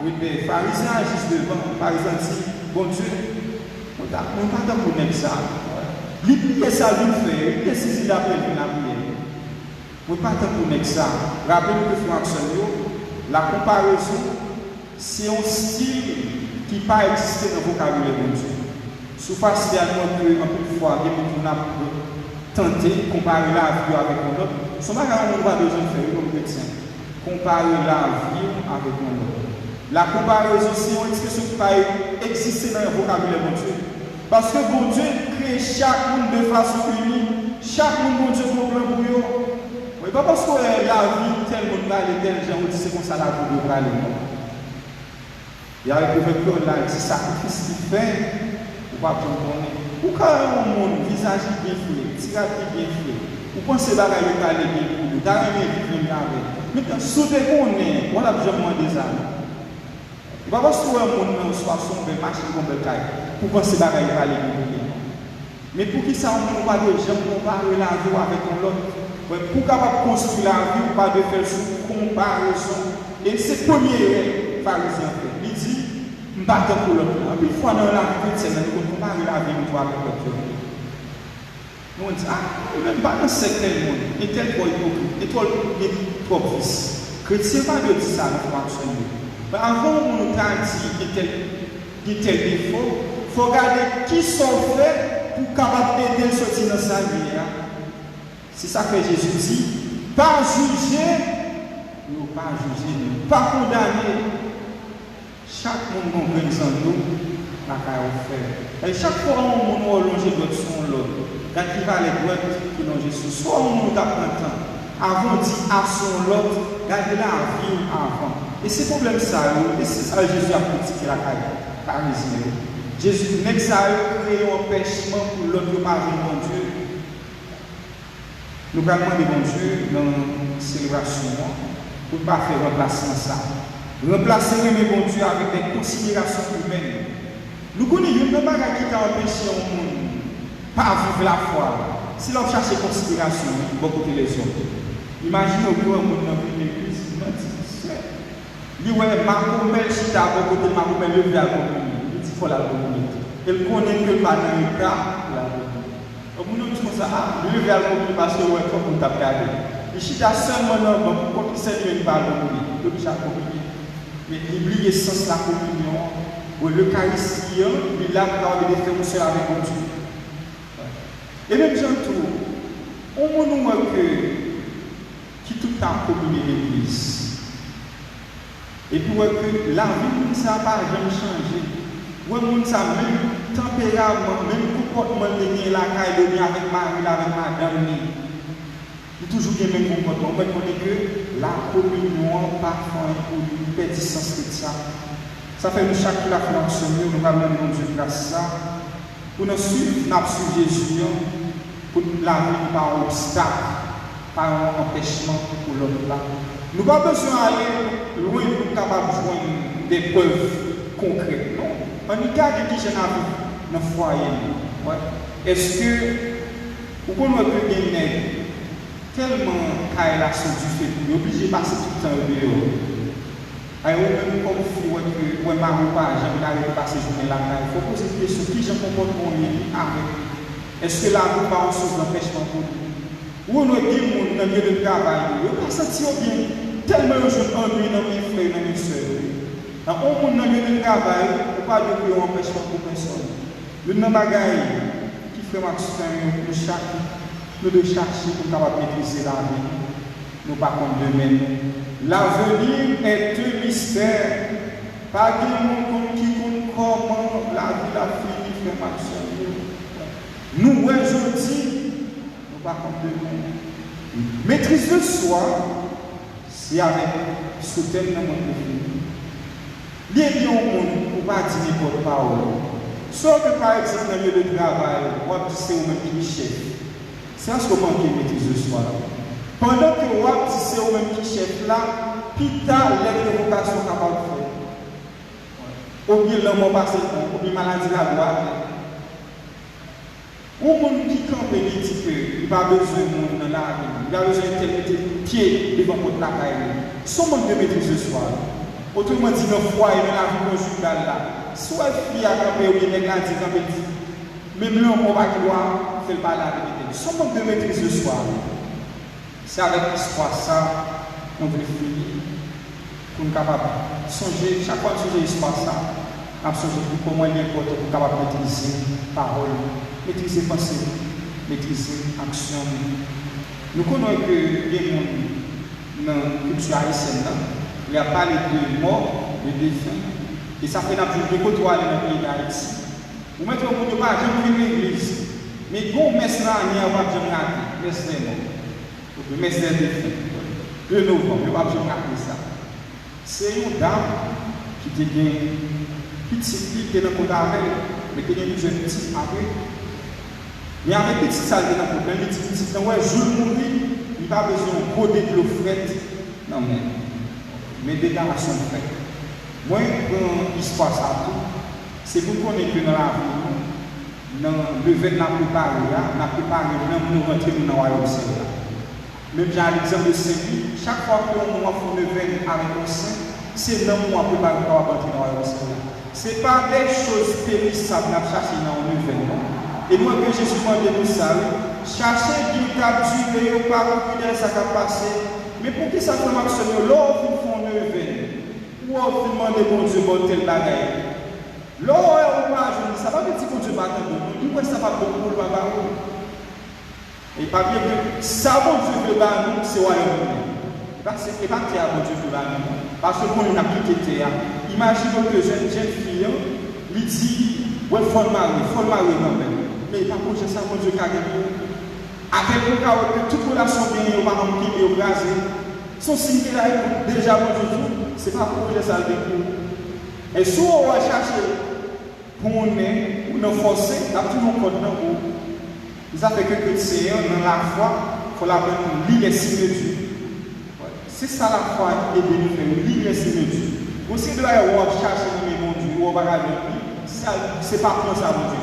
oui, les pharisiens agissent devant, les pharisiens disent, bon Dieu, on n'a pas de connaître ça. L'idée ça lui fait, il est il appelle une prière. On n'a pas de connaître ça. Rappelez-nous que François, la comparaison, c'est un style qui n'a pas existé dans le vocabulaire de Dieu. Sous facialement que un peu de fois, on a tenté de comparer la vie avec un autre. Ce n'est pas qu'on va besoin de faire comme médecin. Comparer la vie avec un autre. La comparaison, c'est une expression qui va exister dans le vocabulaire de Dieu. Parce que bon Dieu crée chaque monde de façon unique. Chaque monde, bon Dieu, problème pour eux. Mais pas parce que la vie, tel monde va aller, tel genre, c'est comme ça la vie devra aller. Il y a le peuple là, c'est sacrifice qui fait. Ou quand un monde, visage bien fait, tirage bien fait, ou pensez que ça va aller bien pour nous, d'ailleurs, il vient avec. Maintenant, soudain qu'on est, on a besoin de des âmes. Il va pas se trouver un monde soit sombre, marcher comme le caille, pour penser que ça va aller bien pour nous. Mais pour qui ça, on ne va pas de gens comparer la vie avec l'autre. Pour capable construire la vie, on ne va pas de faire sous comparaison. Et c'est le premier pharisien fait. Il dit, je ne vais pas pour l'autre. Une fois dans la vie, c'est qu'on compare la vie avec l'autre. Nous on dit, il ne même pas dans certain monde, et tel quoi hypocrite, et toi fils. Chrétien pas de dire ça dans la foi. Mais avant on t'a dit qu'il tel défaut, il faut regarder qui sont faits pour capable d'aider sortir dans sa vie. C'est ça que Jésus dit, pas juger, nous pas juger, nous pas condamner. Chaque monde comprend en nous, la carrière fait. Et chaque fois on a allongé d'autres sur l'autre. Quand il va les droits qui l'ont Jésus, soit on a pris temps. Avant dit à son l'autre, gardez la vie avant. Et c'est problème ça, et c'est ça Jésus a critiqué la carrière parisienne. Jésus, même ça a créé un empêchement pour l'autre mari de Dieu. Nous allons demander bon Dieu dans la célébration pour ne pas faire remplacement ça. Remplacer le bon Dieu avec des considérations humaines. Nous connaissons une bagarre qui t'a empêché au monde pas vivre la foi. Si l'on cherche considération, beaucoup de les autres. Imaginez au monde dans une église, il dit ouais, Mahomet chita beaucoup de Mahomet levé à la communauté. Il dit faut la communauté. Elle connaît que pas dans le cas la communauté. Au bout de tout ça, levé à la communauté parce que ouais, comme on t'a regardé. Il chita seulement dans pour qu'il s'est levé par la communauté, de chaque communauté. Mais l'Église est sans la communion, ou l'Eucharistie, il a parlé des frères avec Dieu. Et même j'entends, on nous voit que qui tout le temps communier l'Église. Et puis que la vie, ça n'a pas jamais changé. Oui, ça même tempérament, même comportement de la caille de avec Marie, avec Madame. Il y a toujours le même comportement. On connaît que la communion, parfois, pour une petite sens de ça. Ça fait chaque fois que nous sommes nous allons demander Dieu grâce ça. Pour nous suivre, nous Jésus, pour la vie par obstacle, par un empêchement pour l'autre là. Nous n'avons pas besoin d'aller loin pour capable de joindre des preuves concrètes. Non. On y garde qui j'ai dans le foyer. Ouais. Est-ce que vous pouvez gagner tellement qu'elle a son du fait, il est obligé de passer tout le temps au dehors. Et même comme si on m'a pas, j'aime pas passer journée là, il faut poser des questions qui je comporte mon vie avec. Est-ce que là, vous pas en source d'empêchement pour nous? Ou on a dit dans le lieu de travail, on pas senti bien, tellement je m'ennuie dans mes frères et dans mes soeurs. Dans le lieu de travail, on pas de empêchement pour personne. Le nom bagaille qui fait maximum de chaque. Nous devons chercher pour capable maîtriser la vie. Nous ne pas comme demain. L'avenir est un mystère. Pas de monde qui compte comment la vie a fini, frère Maxime. Nous, aujourd'hui, nous ne pas comme demain. Maîtrise de soi, C'est avec ce thème dans mon défini. Les liens au monde, ou pas dire n'importe parole. Sauf que par exemple, dans le lieu de travail, c'est au même qui chef. C'est à ce moment qui maîtrise le soir. Pendant que c'est au même qui chef là, pita les vocations capable de faire. Ou bien l'homme passé, ou bien maladie la droite. Ou monde qui campe et dit qu'il n'a pas besoin de monde dans la vie, il a besoin de mettre pied devant votre caille. Son monde de maîtrise ce soir. Autrement dit, dans le foyer, dans la vie conjugale là, soit fille à camper ou bien l'église à camper, même l'homme on va qui doit faire le parler avec elle. Son monde de maîtrise ce soir. C'est avec l'histoire ça, on veut finir. Pour nous capables de songer, chaque fois que nous l'histoire ça, on songer pour comment il est important pour capable de maîtriser parole, maîtriser pensée, maîtriser action. Nous connaissons que les gens dans la culture haïtienne, il a parlé de mort, de défunt, et ça fait la plus de côtoyer dans le pays d'Haïti. Vous mettez au bout de pas, je vais l'église, mais quand on met ça, il y a un peu de raté, messe des morts, messe des défunts, 2 novembre, il n'y a pas de raté ça. C'est une dame qui était une petite fille qui était dans le côté avec, mais qui était une jeune petite après. Mais avec petite salle dans le côté, une petite fille, ouais, je mourir, il n'y a pas besoin de coder de l'eau frette. Non, mais déclaration de fait. Moi, quand l'histoire ça tout, c'est pour qu'on ait que dans la vie, dans le fait de la préparer, même nous rentrer dans le royaume céleste. Même j'ai un exemple de Saint-Louis, chaque fois qu'on a fait le veine avec un saint, c'est là où on prépare pour rentrer dans le royaume céleste. Ce n'est pas des choses périssables à chercher dans le veine. Et moi, que Jésus m'a dit ça, chercher du cap duré, pas reculer, ça va passer. Mais pour que ça fait marcher, l'or vous font le veine. Ou on vous demande bon Dieu pour tel bagaille. L'or est au pas, ça va dire que Dieu va t'entendre. Nous, ça va beaucoup pour le bagarre. Et pas bien que ça, bon Dieu veut nous, c'est royaume. Et pas que bon Dieu veut nous. Parce qu'on a quitté terre. Imaginez que jeune fille, lui dit, ouais, faut le marier quand même. Mais pas pour ça, bon Dieu, car avec le cas où toute relation bien, on va remplir et écraser. Son signe qu'il a déjà bon Dieu, c'est pas pour ça le découvrir. Et si on va chercher pour nous forcer, là, tout le monde compte dans vous. Ils ont fait que c'est dans la foi, il faut la prendre une ligne simultanée. C'est ça la foi et de nous faire une ligne simultanée. Aussi, de là, on va chercher mon Dieu, on va regarder lui, c'est pas pour ça, mon Dieu.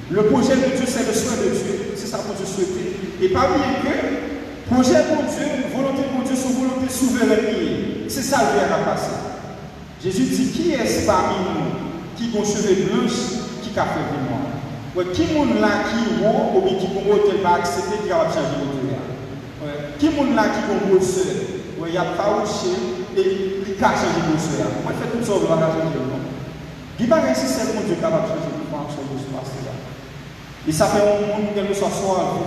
Le projet de Dieu, c'est le souhait de Dieu. C'est ça pour Dieu souhaiter. Et pas bien que, projet pour Dieu, volonté pour Dieu, son volonté souveraine. C'est ça le à passer. Jésus dit, qui est parmi nous qui a cheveux blanches, qui a fait du noir? Qui est là qui ou bien qui peut pas accepter qui va changer de vie? Qui est là qui est grosseur? Il y a pas et il a changé de grosseur. Moi, je fais tout ça, je vais changer de vie. Il n'y a pas un système de Dieu capable de changer de vie. Et ça fait un monde qui soit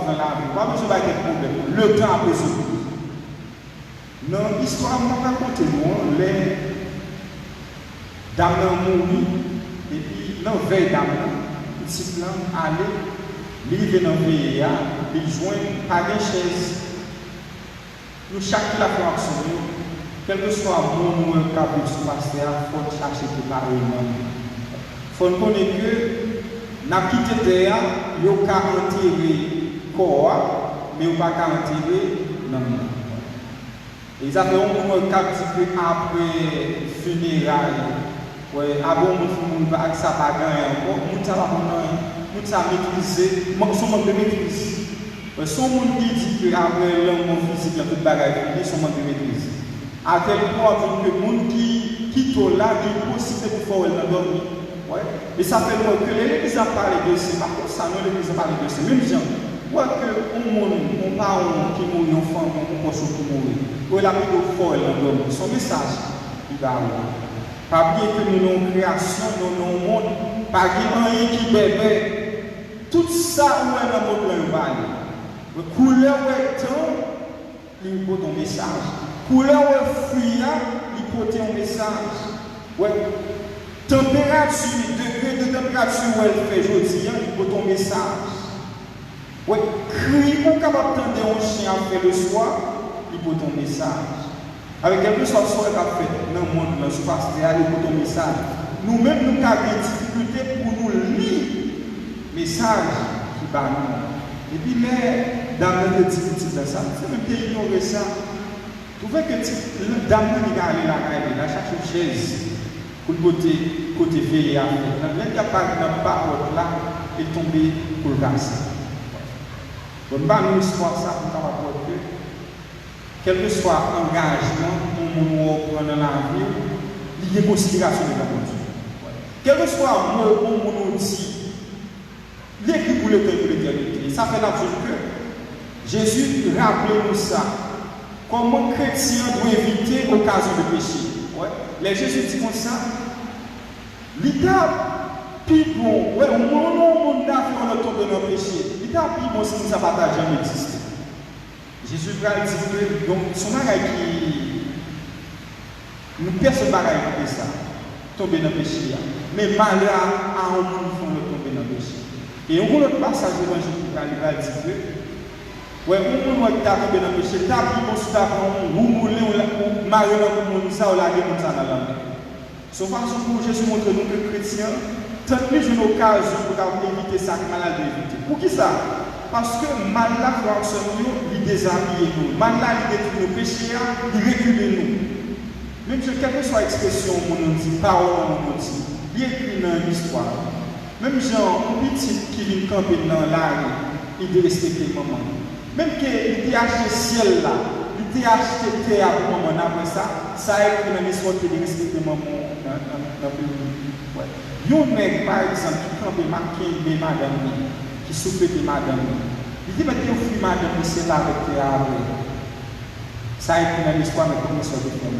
dans la vie. Pas besoin d'avoir des problèmes. Le temps a besoin. Dans l'histoire, je vais raconter les dames ont mouru. Et puis, dans la veille dames, le petit plan allait, il vient dans le veille, il joint par des chaises. Nous, chaque la fait action, quel que soit le monde ou un câble de pasteur, il faut chercher de parler. Il faut connaître que n'a quitté terre, il y a enterré corps, mais il n'y a pas enterré non. Et ils avaient un captif après funérailles. Ouais, avant on va ça pas gagner encore, on ça va on ça maîtriser, son manque de maîtrise. Son monde qui dit que après l'homme physique la toute bagarre fini, son manque de maîtrise. À tel point que le monde qui tourne là, il est possible pour faire le dormir. Ouais. Et ça fait que l'Église a parlé de ça, par contre, ça, non, l'Église a parlé de ça. Même gens, quoi que on parle qui mourit, on femme, on pense pour mourir. Ou la vie de folle, son message, il va avoir. Pas bien que nous avons création, nous avons monde, pas rien qui bébé. Tout ça, où est le monde là, il va aller. La couleur est temps, il faut ton message. Couleur est fuyard, il faut ton message. Ouais. Température, degré de température où elle fait aujourd'hui, il faut ton message. Oui, cri ou capable d'entendre un chien faire le soir, il faut ton message. Avec quelque chose qu'on a fait dans le monde, dans le surface, aller pour ton message. Nous-mêmes, nous avons des difficultés pour nous lire le message qui va nous. Et puis, mais, dans notre difficulté dans ça, c'est même qui ignorer ça. Vous voyez que Damien il a allé là, chercher une chaise pour le côté veillé à faire. Dans le cas de parole là, il est tombé pour le casser. Donc, nous histoire ça pour capable que quel que soit l'engagement qu'on prend dans la vie, il y a une considération de la Dieu. Quel que soit le mot qu'on dit, l'écrit pour le temps de l'éternité, ça fait l'absolu que Jésus rappelle nous ça. Comment chrétien doit éviter l'occasion de péché. Ouais. Les Jésus dit comme ça, l'étape plus bon, ouais, au moment où on a fait tomber dans le péché, l'étape plus bon, c'est que ça ne va pas jamais exister. Jésus va dire que donc, son bagage qui nous personne bagage de ça, tomber dans le péché. Mais malheur à un monde qui font tomber dans le péché. Et on autre passage de l'évangile qui va dire que ouais, on peut pas tomber dans le péché, t'as pris mon soutien, vous voulez ou marier dans le monde, ça ou la guerre comme ça dans la main. Sauf façon pour Jésus montre nous que chrétiens, tant plus une occasion pour éviter ça que malade éviter. Pour qui ça? Parce que mal là, il déshabille nous. Mal là, il détruit nos péchés, il recule nous. Même si quelle que soit l'expression, on dit, parole, on dit, il écrit dans l'histoire. Même Jean, un petit qui vient camper dans la rue, il doit respecter maman. Même qu'il ait acheté le ciel là, il ait acheté terre pour maman après ça, ça a écrit dans l'histoire de respecter maman dans le pays. Il y a un mec, par exemple, qui campe marqué madame, qui souffre de madame. Il dit, mais tu as fait madame, c'est là avec terre. Ça a écrit dans l'histoire, mais comment ça va faire?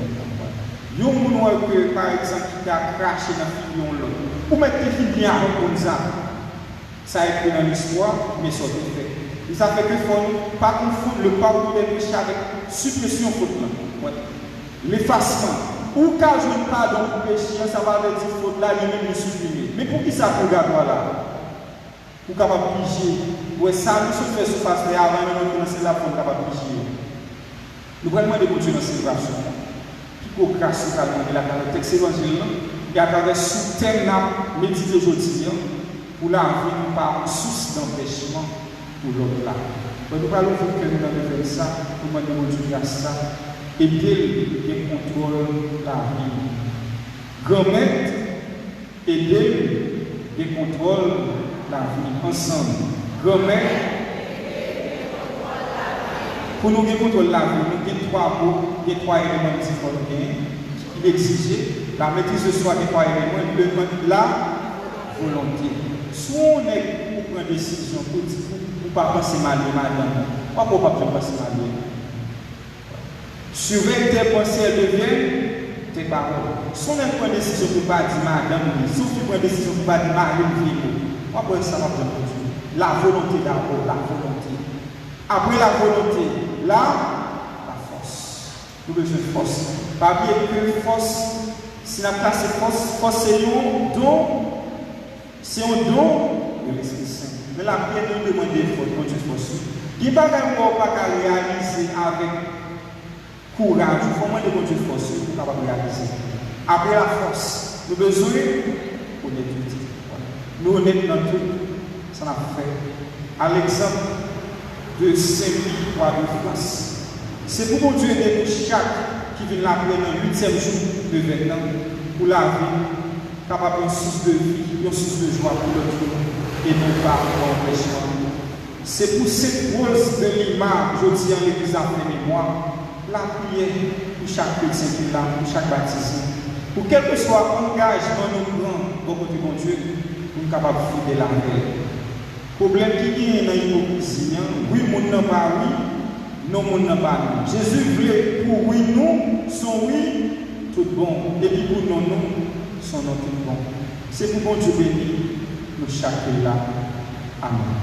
Il y a un monde que, par exemple, qui a craché dans le filion là. Ou mettre tes filles bien comme ça. Ça a écrit dans l'histoire, mais ça va faire. Et ça fait que il ne faut pas confondre le pardon des péchés avec suppression faute. Ouais. L'effacement. Ou quand je ne pardon pour péché, ça va dire faute là, lui-même le supprimer. Mais pour qui ça pour garder là? Pour capable piger. Ouais, ça nous se fait surface là avant de commencer la faute capable piger. Nous allons demander pour Dieu dans cette situation. Qui peut grâce à la texte évangile, et à travers ce thème méditer aujourd'hui, pour la vie, par souci d'empêchement. Pour l'autre là. Donc nous allons vous que nous avons fait ça, nous demandons Dieu grâce ça, et aider et contrôle la vie. Grand-mère, aider et contrôle la vie ensemble. Grand-mère, pour nous contrôler la vie, nous avons trois éléments qui exigent la maîtrise de soi des trois éléments, il demande la volonté. Soit on est pour prendre une décision pour pas penser mal de madame. Pourquoi pas penser mal de madame? Surveille tes pensées, elles deviennent tes paroles. Si on prend une décision pour pas dire madame, sauf tu prends une décision pour pas dire madame, pourquoi ça va prendre? La volonté d'abord, la volonté. Après la volonté, la force. Nous avons besoin de force. Pas bien que force, si la place est force c'est un don, c'est un don de l'Esprit Saint. Mais la prière nous demande des forces. Il n'y a pas de réaliser avec courage. Il faut moins de force pour capable réaliser. Après la force, nous avons besoin d'honnêteté. Nous honnêtes dans tout, ça n'a pas fait. À l'exemple de Saint-Louis de France. C'est pour Dieu aider chaque qui vient l'appeler dans le 8e jour de Vietnam pour la vie, capable d'une source de vie, une source de joie pour l'autre et non pas pour l'empêchement. C'est pour cette cause de l'image, je dis en l'église après mémoire, la prière pour chaque chrétien qui est là, pour chaque baptisé. Pour quel que soit l'engagement nous prend au côté de Dieu, pour nous capables de la paix. Le problème qui est dans l'hypocrisie, oui, mon n'a pas oui, non, mon n'a pas non. Jésus voulait pour oui, nous, son oui, tout bon. Et puis pour non, nous, son non, tout bon. C'est pour bon Dieu béni, nous chaque là. Amen.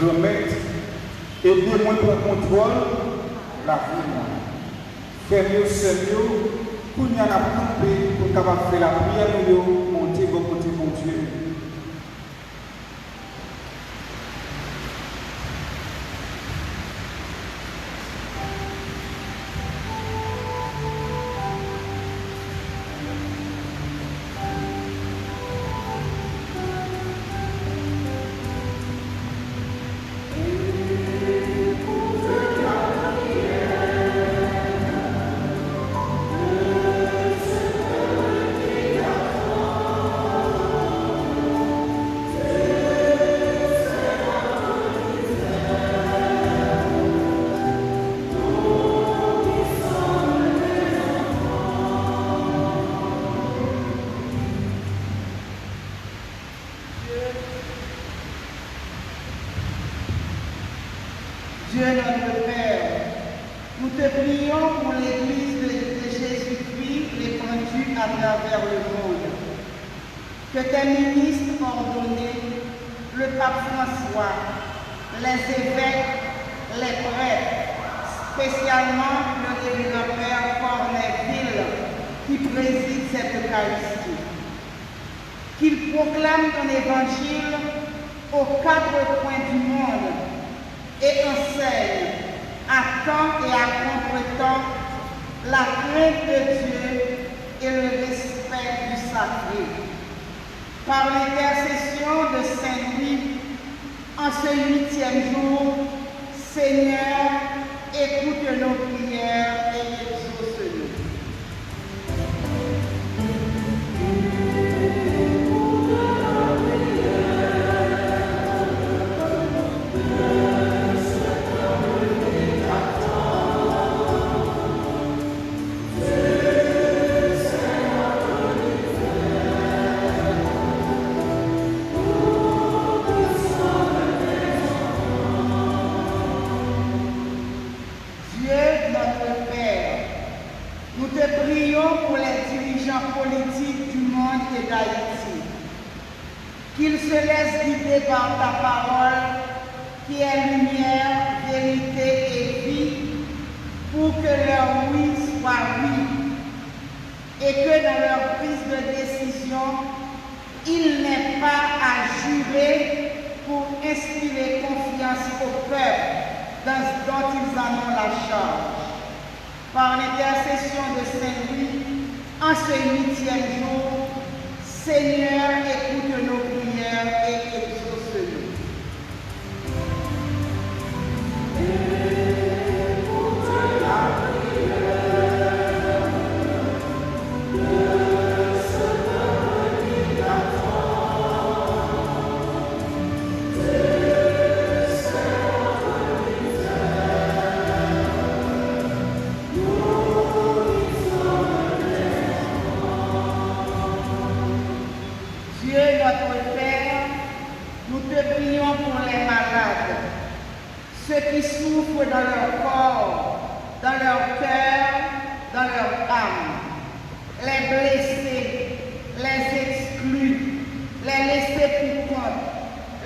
remettre, aidez-moi pour contrôle la vie. Faites-le sérieux, pour n'y en a plus pour capable faire la prière, nous monter au côté de Dieu. Dieu notre Père, nous te prions pour l'Église de Jésus-Christ répandue à travers le monde. Que tes ministres ordonnés, le pape François, les évêques, les prêtres, spécialement le révérend Père Cornéville qui préside cette Eucharistie, qu'il proclame ton évangile aux quatre coins du monde et enseigne à temps et à contre-temps la crainte de Dieu et le respect du sacré. Par l'intercession de Saint-Louis, en ce 8e jour, Seigneur, écoute nos prières et exauce-nous. Politique du monde et d'Haïti. Qu'ils se laissent guider par ta parole, qui est lumière, vérité et vie, pour que leur oui soit oui, et que dans leur prise de décision, ils n'aient pas à jurer pour inspirer confiance au peuple dont ils en ont la charge. Par l'intercession de Saint-Louis, en ce 8e jour, Seigneur, écoute nos prières et exauce-nous. Ceux qui souffrent dans leur corps, dans leur cœur, dans leur âme, les blessés, les exclus, les laissés pour compte,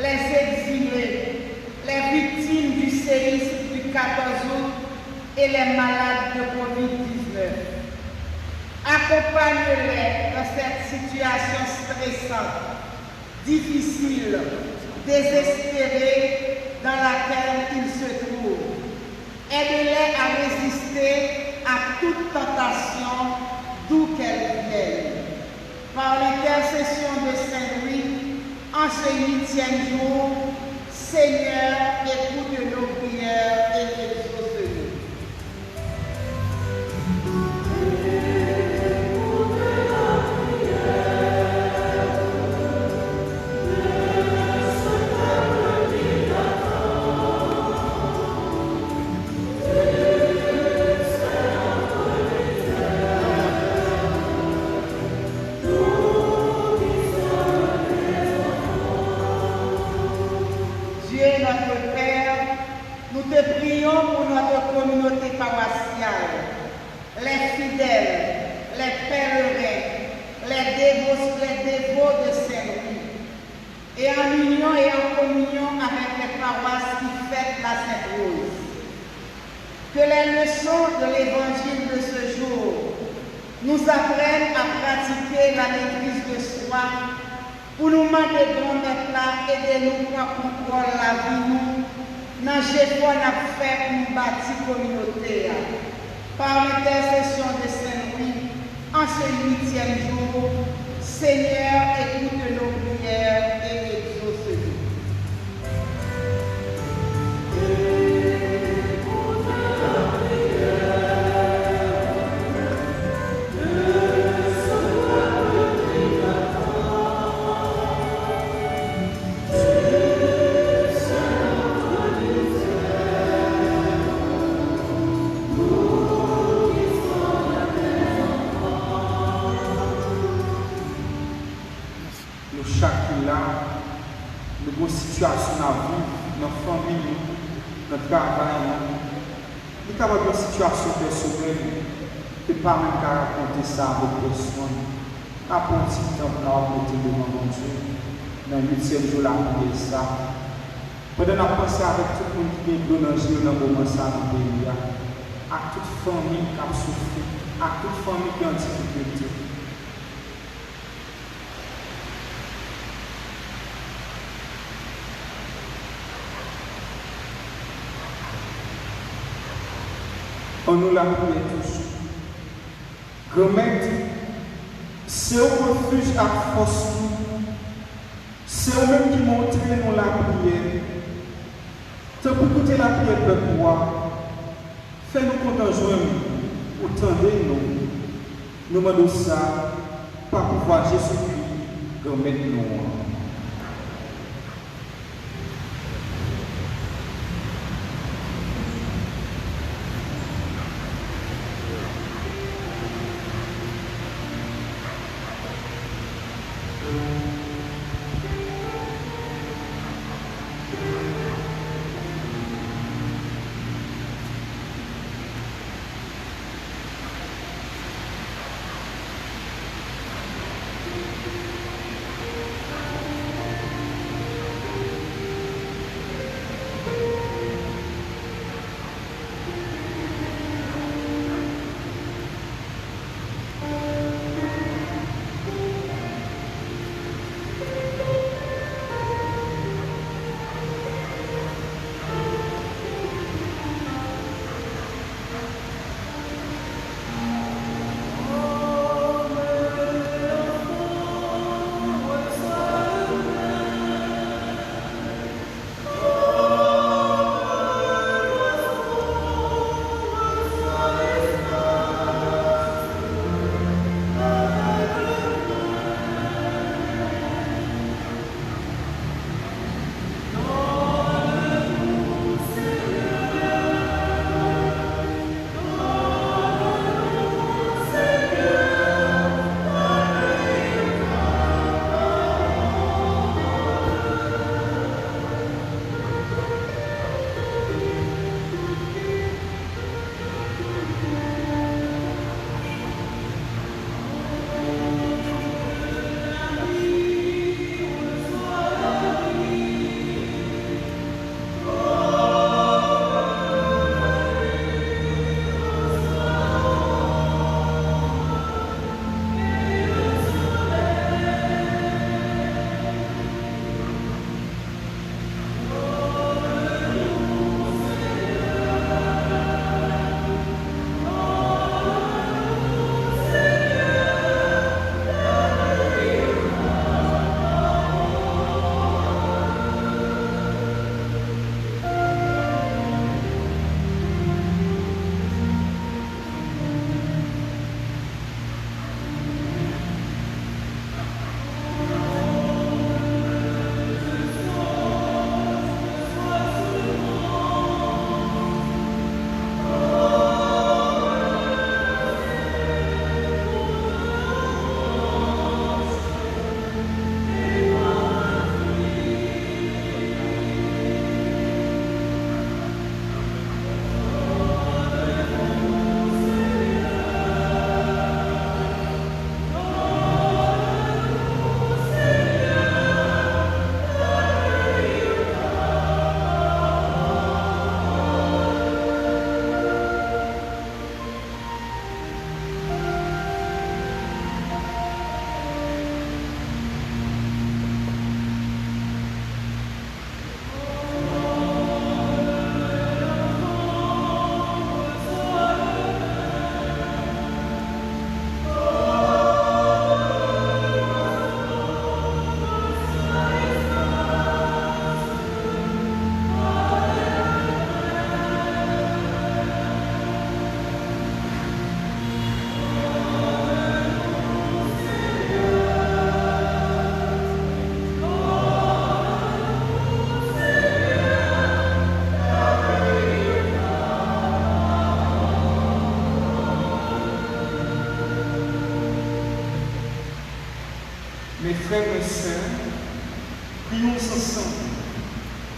les exilés, les victimes du séisme du 14 août et les malades de Covid-19. Accompagne-les dans cette situation stressante, difficile, désespérée, dans laquelle ils se trouvent. Aide-les à résister à toute tentation, d'où qu'elle vienne. Par l'intercession de Saint-Louis, en ce 8e jour, Seigneur, écoute nos prières et exauce-nous. Les fidèles, les pèlerins, les dévots de Saint-Louis, et en union et en communion avec les paroisses qui fêtent la Sainte Rose. Que les leçons de l'évangile de ce jour nous apprennent à pratiquer la maîtrise de soi pour nous demander grand là, aider-nous pour contrôler la vie nous, dans le qu'on a fait pour nous bâtir la communauté. Par l'intercession de Saint-Louis, en ce 8e jour, Seigneur, écoute nos prières et exauce-nous. Nos situations dans la vie, dans la famille, dans le travail, nous avons une situation personnelle, et pas même qu'à raconter ça avec personne. Après un petit temps, nous avons été devant mon Dieu, dans le 8e jour, la prière ça. Pendant que nous pensons avec tout le monde qui est dans le moment ça dans le pays, à toute famille qui a souffert, à toute famille qui a en difficulté. On nous l'a prié tous. Grand-mère, c'est un refuge à force. C'est eux-mêmes qui montrent nous la prière. Tant pour écouter la prière de moi, fais-nous content joindre, autant de nous. Nous demandons ça par pouvoir Jésus-Christ, grand-mère nous.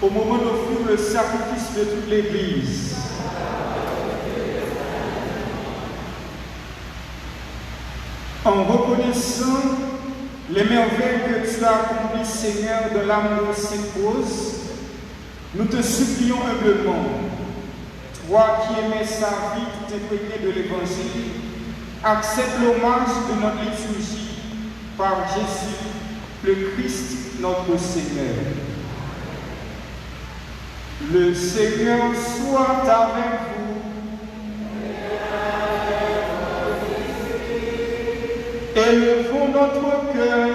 au moment d'offrir le sacrifice de toute l'Église. En reconnaissant les merveilles que tu as accomplies, Seigneur, de l'âme de cette cause, nous te supplions humblement, toi qui aimais sa vie tout imprégnée de l'Évangile, accepte l'hommage de notre liturgie par Jésus, le Christ, notre Seigneur. Le Seigneur soit avec vous. Élevons notre cœur.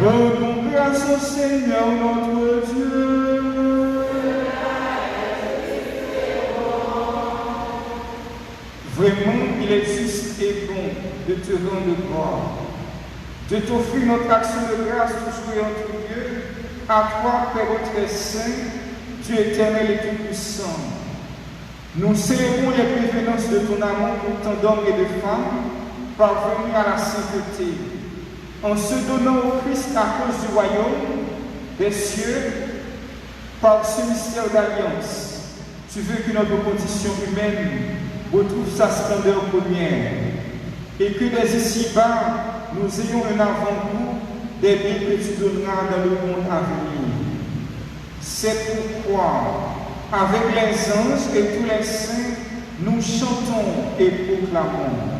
Rendons grâce au Seigneur notre Dieu. Vraiment, il est juste et bon de te rendre gloire, de t'offrir notre action de grâce toujours et en tout lieu, à toi, Père très saint, Dieu éternel et tout-puissant. Nous célébrons les prévenances de ton amour pour tant d'hommes et de femmes parvenus à la sainteté, en se donnant au Christ à cause du royaume des cieux, par ce mystère d'alliance. Tu veux que notre condition humaine retrouve sa splendeur première et que dès ici-bas, nous ayons un avant-goût des biens que tu donneras dans le monde à venir. C'est pourquoi, avec les anges et tous les saints, nous chantons et proclamons.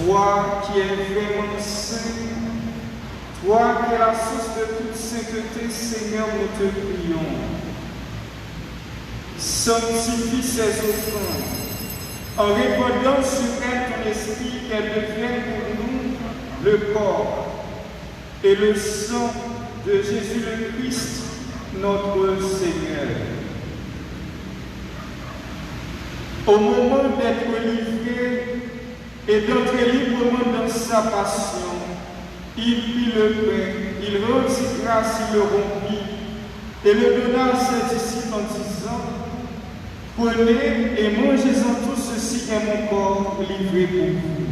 Toi qui es vraiment saint, toi qui es la source de toute sainteté, Seigneur, nous te prions. Sanctifie ces offrandes, en répandant sur elles ton esprit, qu'elles deviennent pour nous le corps et le sang de Jésus le Christ, notre Seigneur. Au moment d'être livré et d'entrer librement dans sa passion, il prit le pain, il rendit grâce, il le rompit et le donna à ses disciples en disant: prenez et mangez-en tout, ceci est mon corps livré pour vous.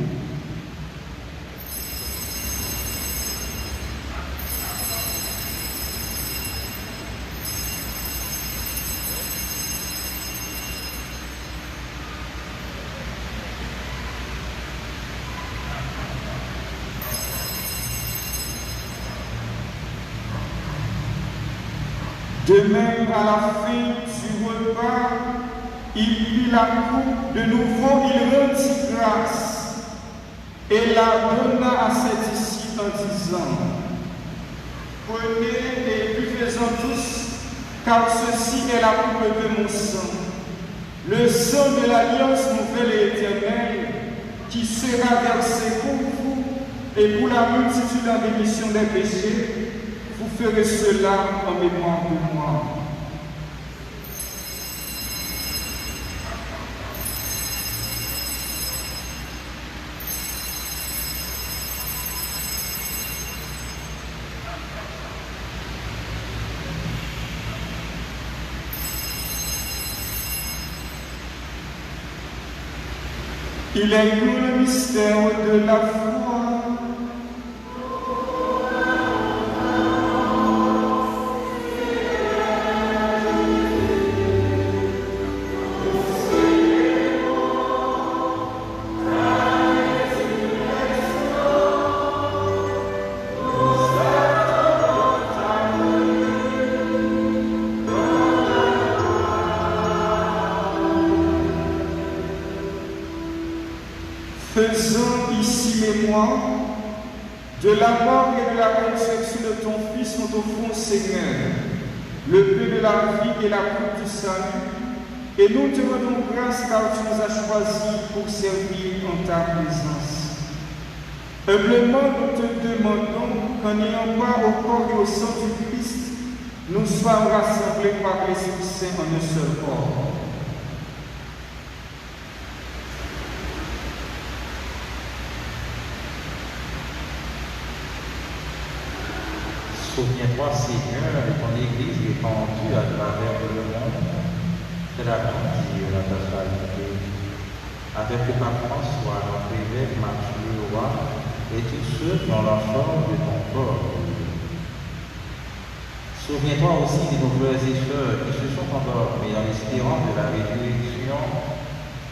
De même, à la fin du repas, il prit la coupe, de nouveau il rendit grâce, et la donna à ses disciples en disant, prenez et buvez-en tous, car ceci est la coupe de mon sang, le sang de l'alliance nouvelle et éternelle, qui sera versé pour vous et pour la multitude en rémission des péchés. Vous ferez cela en mémoire de moi. Il est nous le mystère de la foi. Faisons ici mémoire de la mort et de la résurrection de ton Fils, nous t'offrons, Seigneur, le pain de la vie et la coupe du salut, et nous te rendons grâce car tu nous as choisis pour servir en ta présence. Humblement, nous te demandons qu'en n'ayant pas au corps et au sang du Christ, nous soyons rassemblés par l'Esprit Saint en un seul corps. Souviens-toi, Seigneur, de ton Église répandue à travers le monde, de la gentille et la personnalité, avec le pape François, notre évêque Mathieu Leroy, et tous ceux qui ont la forme de ton corps. Souviens-toi aussi de nos frères et sœurs qui se sont endormis en l'espérance de la résurrection,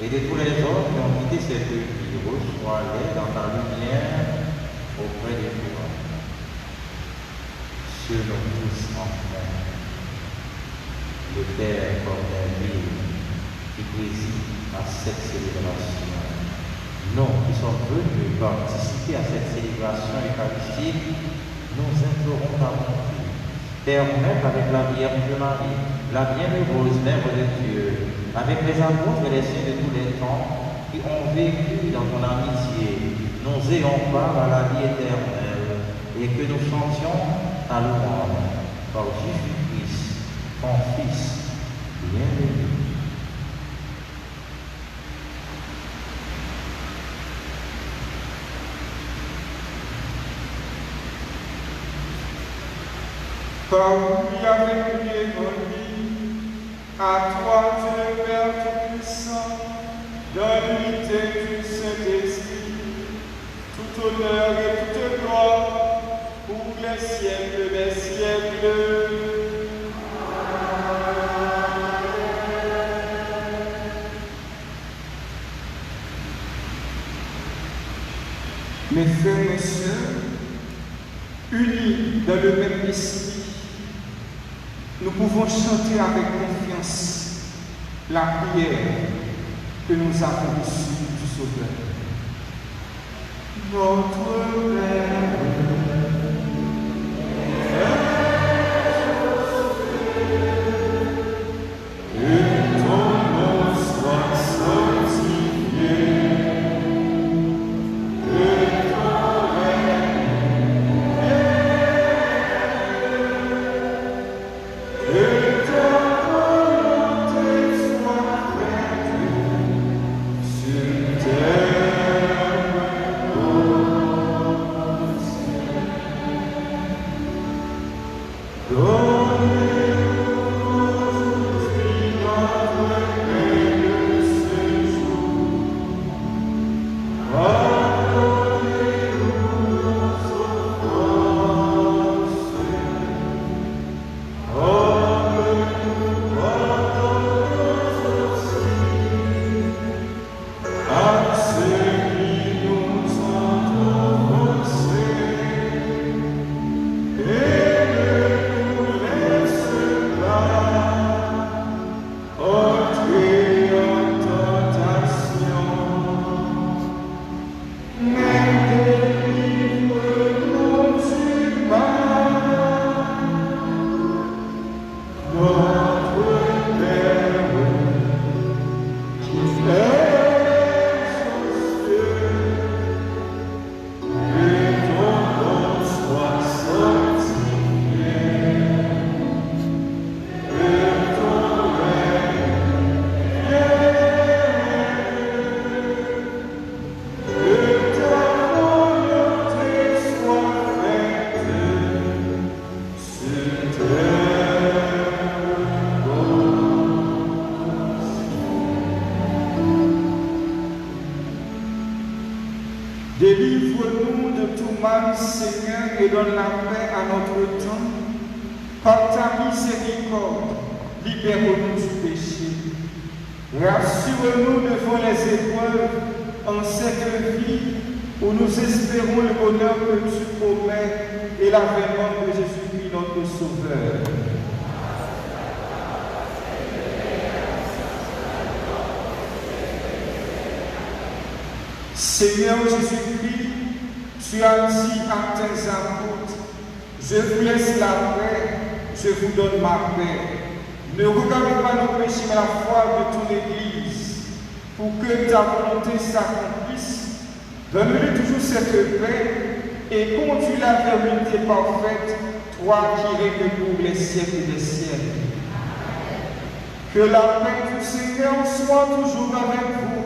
et de tous les autres qui ont quitté cette vie. Reçois-les dans ta lumière auprès de toi. Sur nous tous enfin, le Père Cornélien qui préside à cette célébration. Nous qui sommes venus participer à cette célébration eucharistique, nous implorons ta bonté. Permets avec la Vierge Marie, la bienheureuse Mère de Dieu, avec les apôtres et les saints de tous les temps qui ont vécu dans ton amitié, nous ayons part à la vie éternelle et que nous chantions ta louange par Jésus-Christ, ton Fils, bienvenu. Par lui, avec lui et en lui, à toi, Dieu le Père Tout-Puissant, dans l'unité du Saint-Esprit, tout honneur et toute gloire, pour les siècles des siècles. Mes frères et sœurs, unis dans le même esprit, nous pouvons chanter avec confiance la prière que nous avons reçue du Sauveur. Notre Père, Délivre-nous de tout mal, Seigneur, et donne la paix à notre temps. Par ta miséricorde, libère-nous du péché. Rassure-nous devant les épreuves en cette vie où nous espérons le bonheur que tu promets et l'avènement de Jésus-Christ, notre Sauveur. Seigneur Jésus-Christ, tu as dit à tes apôtres, je vous laisse la paix, je vous donne ma paix. Ne regardez pas nos péchés, mais la foi de ton Église, pour que ta volonté s'accomplisse. Donne-lui toujours cette paix et conduis-la vers l'unité parfaite, toi qui règnes pour les siècles des siècles. Que la paix du Seigneur soit toujours avec vous.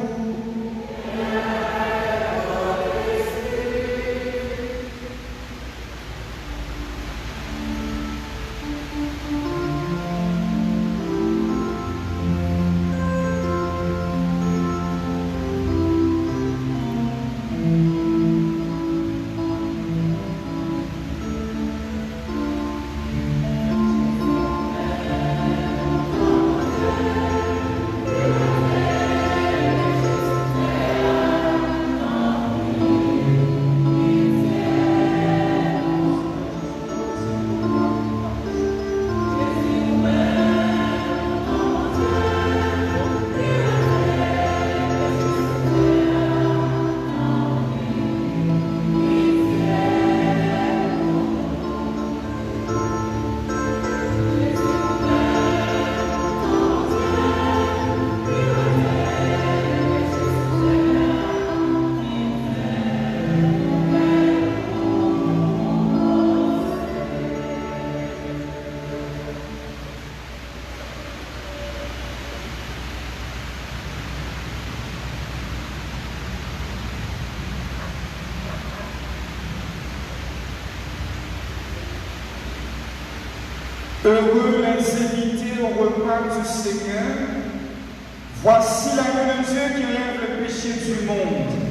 Heureux les invités au repas du Seigneur. Voici l'agneau de Dieu qui enlève le péché du monde.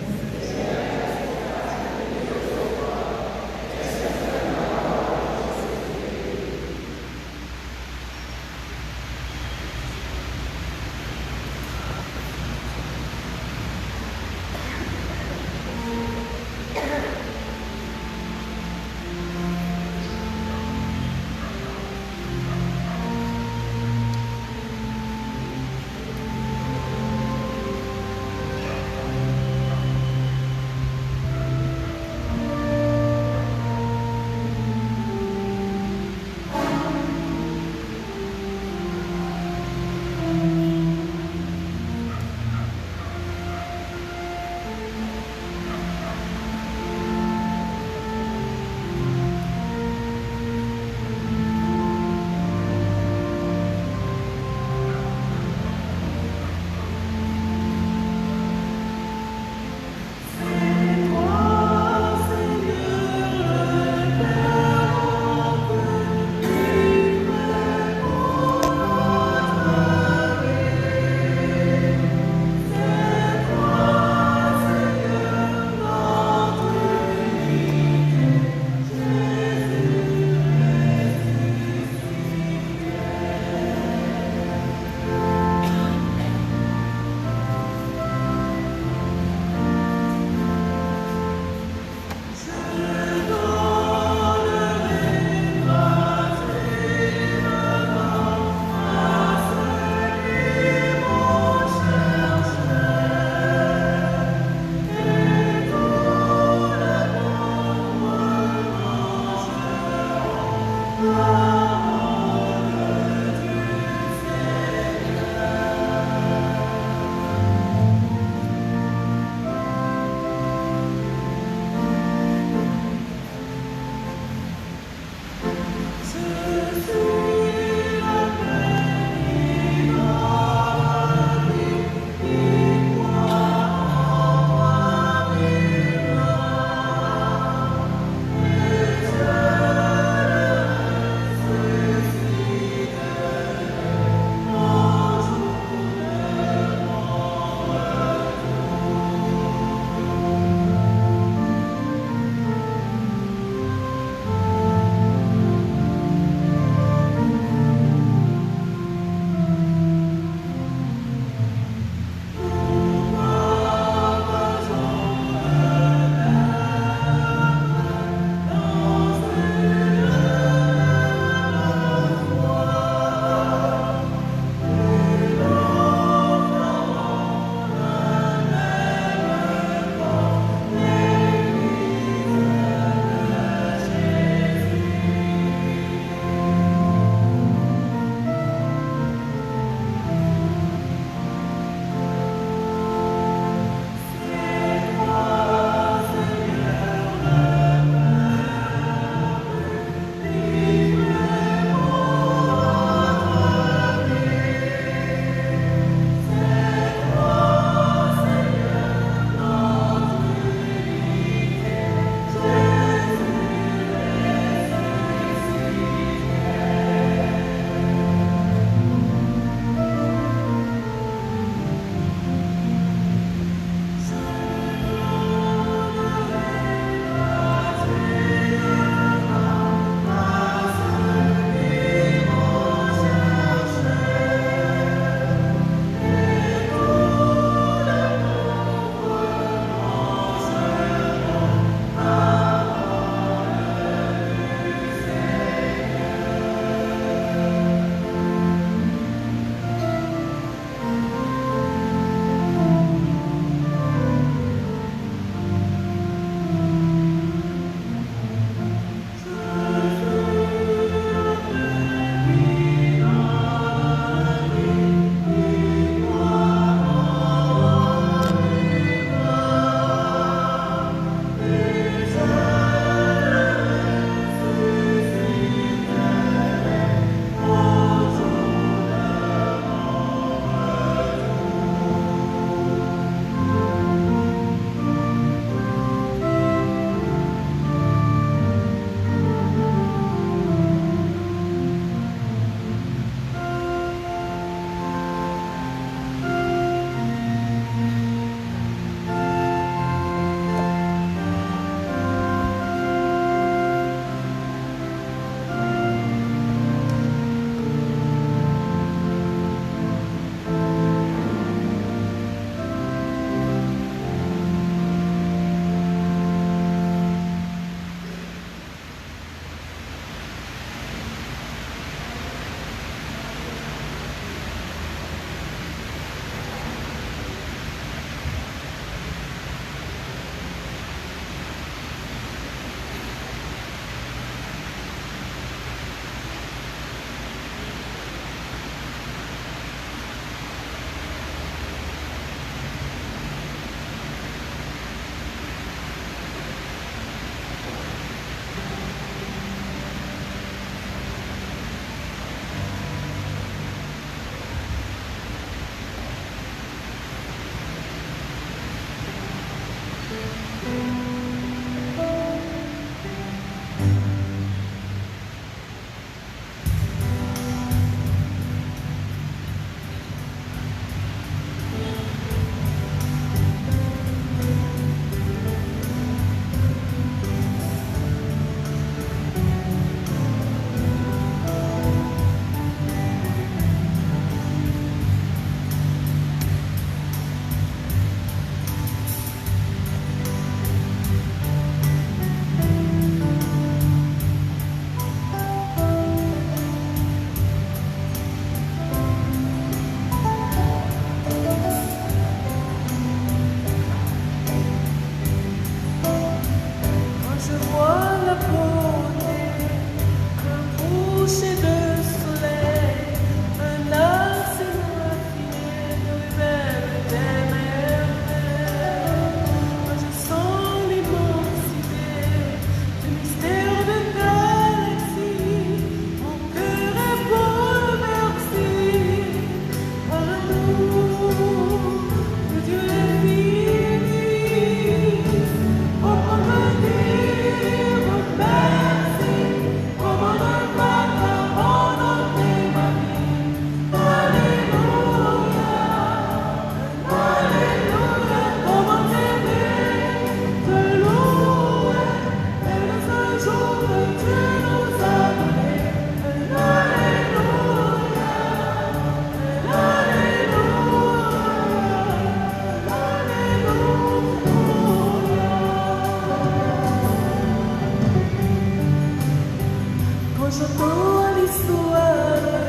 chantant l'histoire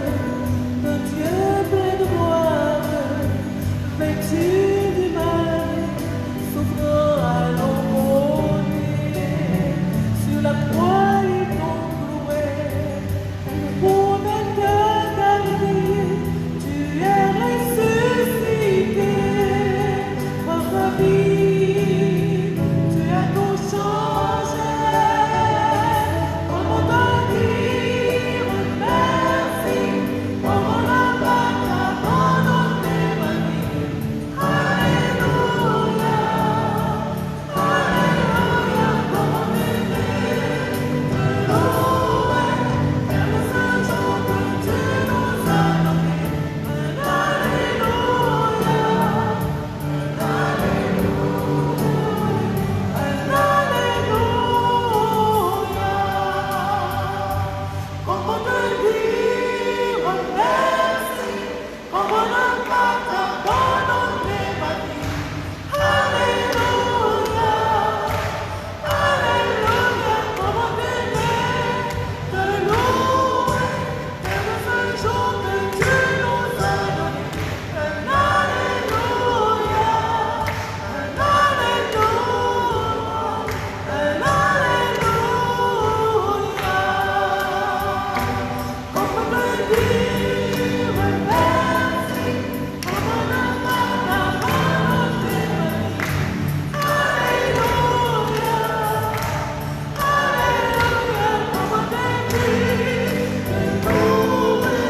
d'un Dieu plein de gloire, vêtu d'humanité, souffrant à l'aumônier. Sur la croix, il tombe loué, pour m'aider à vie, tu es ressuscité par ta vie, tu as tout changé. Comment te dire merci, comment ne pas t'abandonner ma vie. Alléluia, Alléluia, comment m'aimer, te louer, faire le saint jour que tu nous as donné. Alléluia, comment te dire merci, comment ne pas t'abandonner ma vie. Alléluia, Alléluia, comment t'aimer, te louer, faire le saint jour que tu nous as donné. Alléluia, Alléluia, comment te dire merci, comment ne pas t'abandonner ma vie. Alléluia, Alléluia, comment t'aimer, te louer,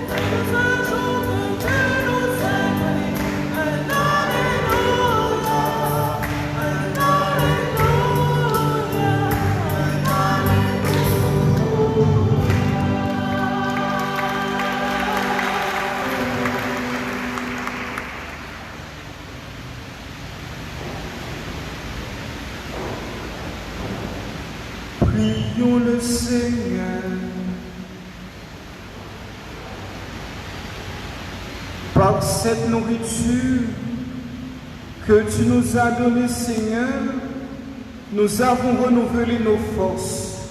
faire le saint jour que tu nous as donné. Alléluia, Prions le Seigneur. Par cette nourriture que tu nous as donnée, Seigneur, nous avons renouvelé nos forces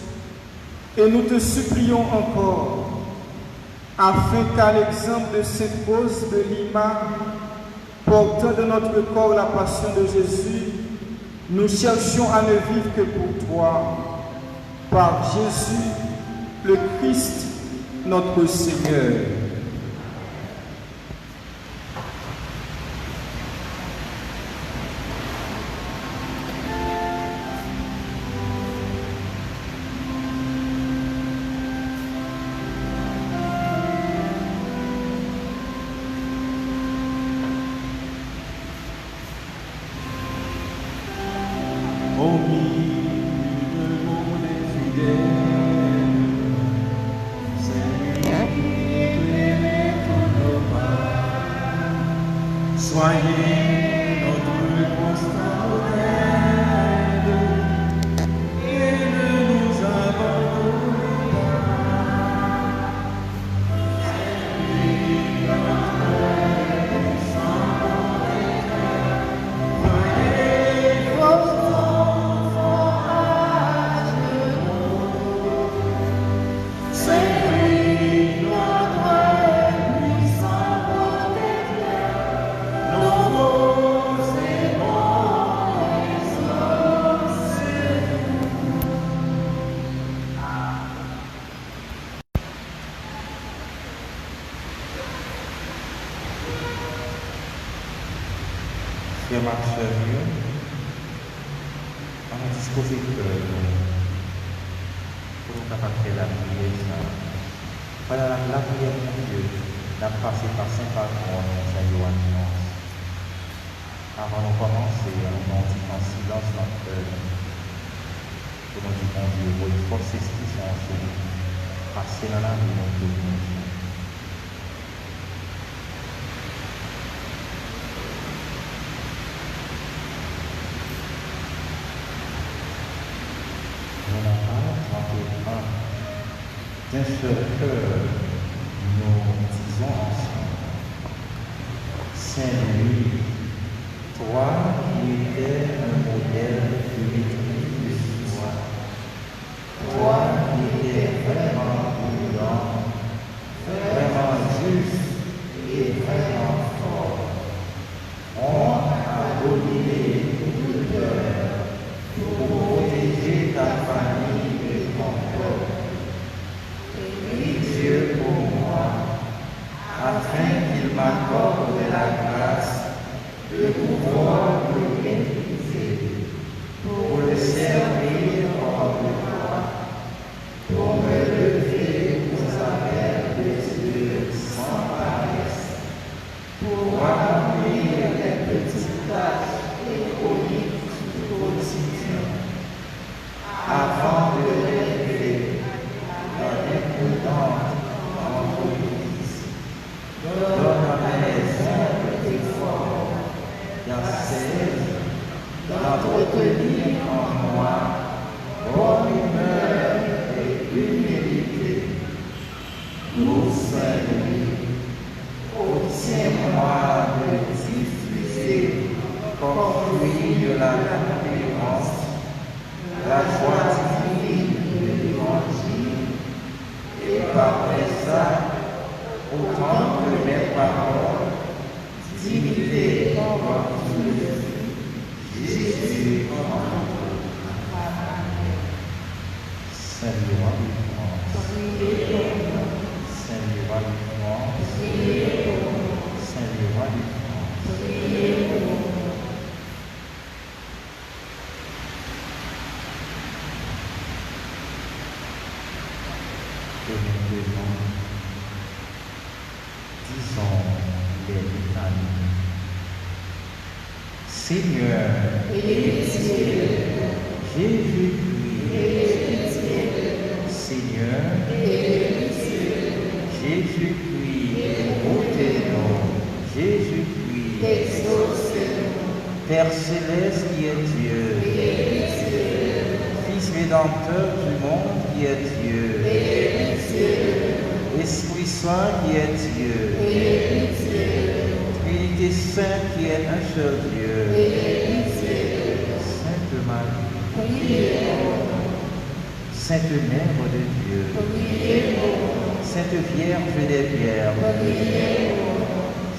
et nous te supplions encore, afin qu'à l'exemple de Sainte Rose de Lima, portant de notre corps la passion de Jésus, nous cherchions à ne vivre que pour toi, par Jésus, le Christ, notre Seigneur. Au milieu de monde fidèle, c'est lui qui éclaire tous nos pas. Soyez notre constant aide et ne nous abandonnez pas. C'est lui notre aide sans éclair. Voyez vos Frère Marcel, on a disposé pour nous capables de faire la prière. Voilà la prière de Dieu, n'a passé par Saint-Patron, Saint-Joanne. Avant de commencer, on dit en silence notre cœur. Pour nous dire, mon Dieu, vos forces qui sont en nous, passez dans la vie de nous. D'un seul cœur, nous disons ensemble, Saint-Louis, toi qui étais un modèle de maîtrise de soi, toi qui étais vraiment Saint-Louis, roi de France. Saint-Louis, roi de France. Saint-Louis, roi de France. Et maintenant, disons les litanies. Seigneur, Jésus-Christ, Seigneur, Jésus-Christ, écoutez-nous, Jésus-Christ, Père céleste qui est Dieu, Fils rédempteur du monde qui est Dieu, Esprit Saint qui est Dieu, Trinité Sainte qui est un seul Dieu, Sainte Marie, Sainte Mère de Dieu, Sainte Vierge des Vierges,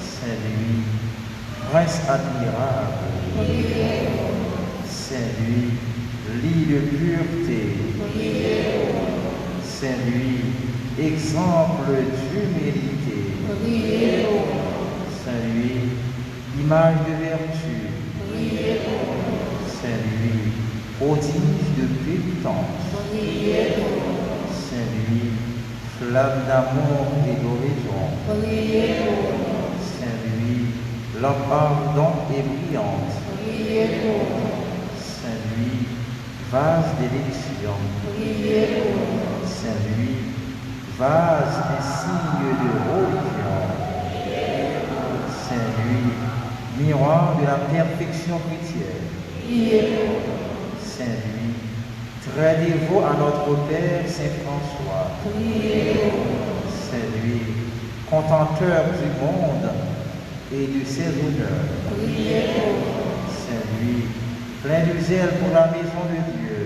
Saint-Louis, Prince admirable, Saint-Louis, lit de pureté, Saint-Louis, exemple d'humilité, Saint-Louis, image de vertu, Saint-Louis, prodige de pénitence, Saint-Louis, flamme d'amour et d'horizon, Saint-Louis, lampe ardente et brillante, Saint-Louis, vase d'élection, Saint-Louis, vase et signe de religion, Saint-Louis, miroir de la perfection chrétienne, Saint-Louis, très dévot à notre Père Saint-François, Saint-Louis, contenteur du monde et de ses honneurs, Saint-Louis, plein de zèle pour la maison de Dieu,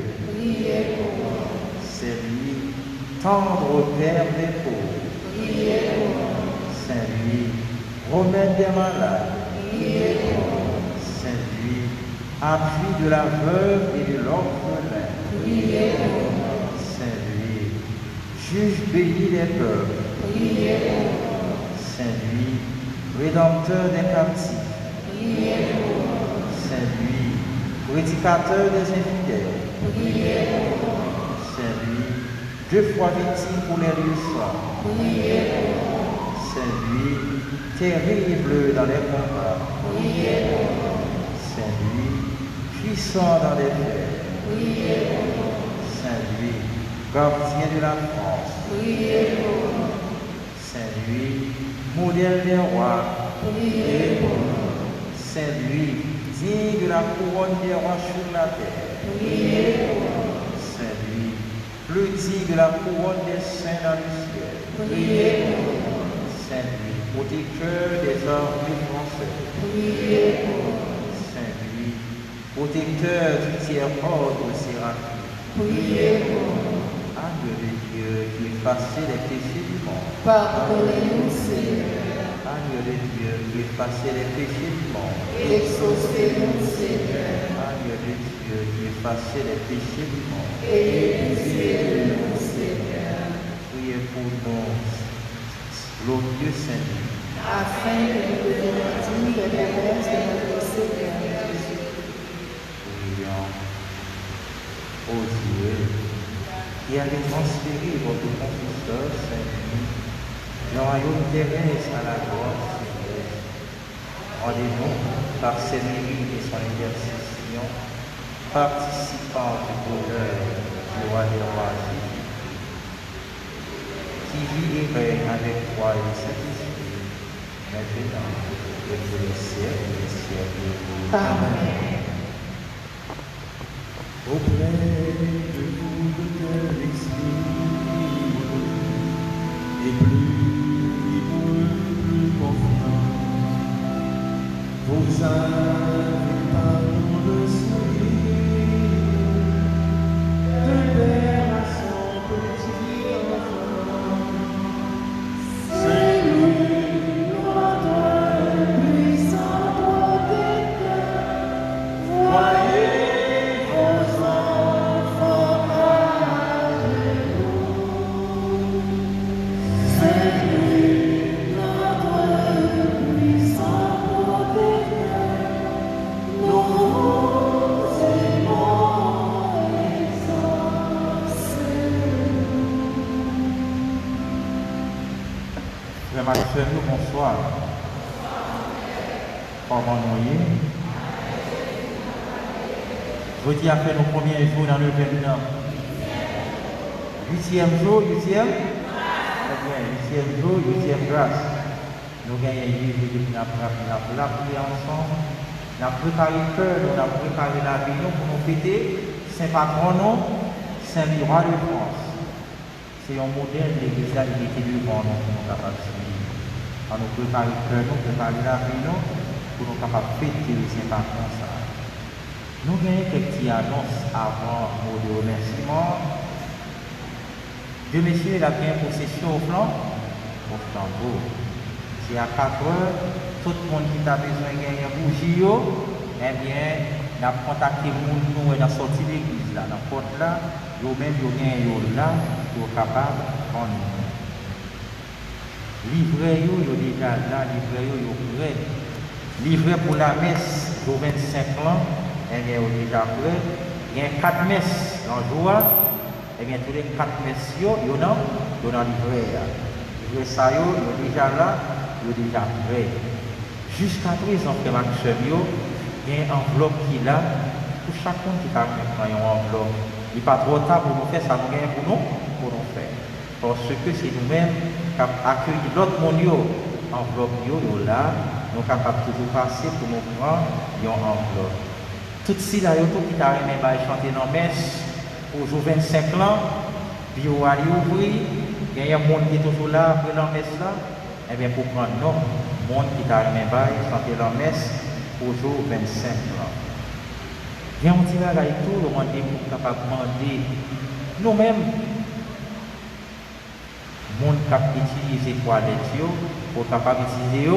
Saint-Louis, tendre Père des pauvres, Saint-Louis, remède des malades, Saint-Louis, appui de la veuve et de l'orphelin, Saint-Louis, juge béni des peuples, Saint-Louis, rédempteur des captifs, Saint-Louis, prédicateur des infidèles, Saint-Louis, deux fois victime pour les lieux saints, Saint-Louis, terrible dans les combats, Saint-Louis, puissant dans les fêtes, Saint-Louis, gardien de la France, Saint-Louis, modèle des rois, Saint-Louis, digne de la couronne des rois sur la terre, Saint-Louis, plus digne de la couronne des saints dans le ciel, Saint-Louis, protecteur des armées françaises, Saint-Louis, protecteur du tiers-ordre séraphique, Agneau de Dieu qui effaçait les péchés du monde, Pardonnez-nous, Seigneur. Agneau de Dieu qui effaçait les péchés du monde, Exaucez-nous, Seigneur. Agneau de Dieu qui effaçait les péchés du monde, Ayez pitié de nous, Seigneur, priez pour nous, glorieux Saint-Louis, afin que nous devenions dignes de la grâce de notre Seigneur Jésus. prions au Dieu qui avait transféré votre confesseur Saint-Louis du royaume terrestre à la gloire céleste. Rendez-nous par ses mérites et son intercession, participants du bonheur du roi des rois Jésus, qui vit et règne avec toi et le Saint-Esprit, maintenant et pour les siècles des siècles. Amen. Auprès de vous de cœur exprimé, et plus libre, plus confiant, vous avez pardon de sourire, de père à son petit enfant. C'est lui notre puissant protecteur. Voyez vos enfants rager. Maxime, bonsoir. Comment nous y est? Jeudi a fait nos premiers jours dans le Vietnam. 8e jour, 8e? Très bien, 8e jour, 8e grâce. Nous gagnons une vie depuis nous avons prié ensemble. Nous avons préparé le cœur, nous avons préparé la vie pour nous fêter Saint Patron, Saint Roi de France. C'est un modèle de l'Église qui était devant nous pour nous capables de suivre. Nous préparer le cœur, nous préparer la vie pour nous capables de fêter Saint Patron. Nous avons quelques petites annonces avant mot de remerciement. Deux messieurs, il a bien possession au flambeau. C'est à 4 heures, tout le monde qui a besoin de gagner un bougie, eh bien, nous avons contacté les gens nous dans sortie de l'église, là, dans la porte là, nous même nous gagnons là, pour être capable de prendre. Livrer, nous déjà là, livrer, nous prêt. Livrer pour la messe, nous 25 ans, eh bien, nous déjà prêt. Il y a 4 messes dans le jour, eh bien, tous les 4 messes, nous dans livrer. Livrer ça, nous déjà là. Déjà prêt. Jusqu'à présent, il y a une enveloppe qui est là pour chacun qui a une enveloppe. Il n'est pas trop tard pour nous faire ça, nous gagnons pour nous faire. Parce que c'est nous-mêmes qui avons accueilli l'autre monde, enveloppe là, nous sommes capables de toujours passer pour nous prendre une enveloppe. Tout ce qui a chanté dans la messe pour jour 25 ans, puis on va ouvrir, il y a un monde qui est toujours là après la messe là. Eh bien, pour prendre nos monde qui t'a remis chanter la messe au jour 25 ans. Bien, on tire à tout le monde pour capable demander nous-mêmes, monde qui utilise les toilettes pour capable utiliser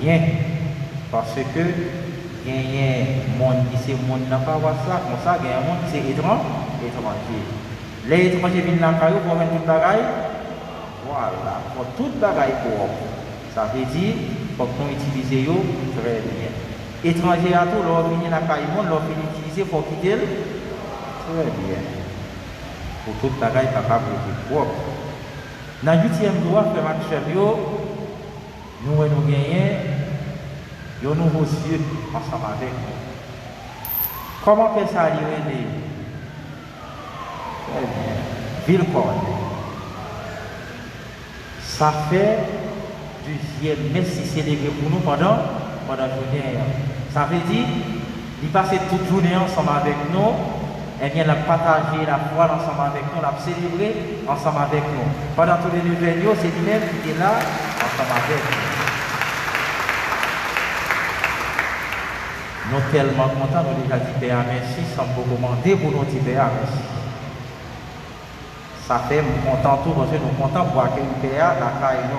bien. Parce que il y a un monde qui c'est monde n'a pas voir ça, comme ça, il y a un monde qui c'est étranger. Les étrangers viennent dans le caillou pour mettre tout le bagaille. Voilà, pour toute bagaille pour ça veut dire qu'il faut que nous utilisions très bien. Étrangers à tout, leur venir dans la caille, leur venir utiliser, il faut quitter très bien. Pour toute bagaille capable de propre. Dans le 8e jour, après Maxime, nous gagnons un nouveau cieux ensemble avec nous. Comment peut ça arriver? Très bien. Villecorne. Ça fait deuxième messe célébré pour nous pendant la journée. Ça veut dire, il passe toute journée ensemble avec nous, et bien, il a partagé la foi ensemble avec nous, il a célébré ensemble avec nous. Pendant tous les événements, c'est lui-même qui est là ensemble avec nous. Nous sommes tellement contents, nous avons déjà dit Père merci, sans beaucoup demander pour nous dire Père merci. Ça fait content tout parce que nous sommes contents pour accueillir Père dans la caille.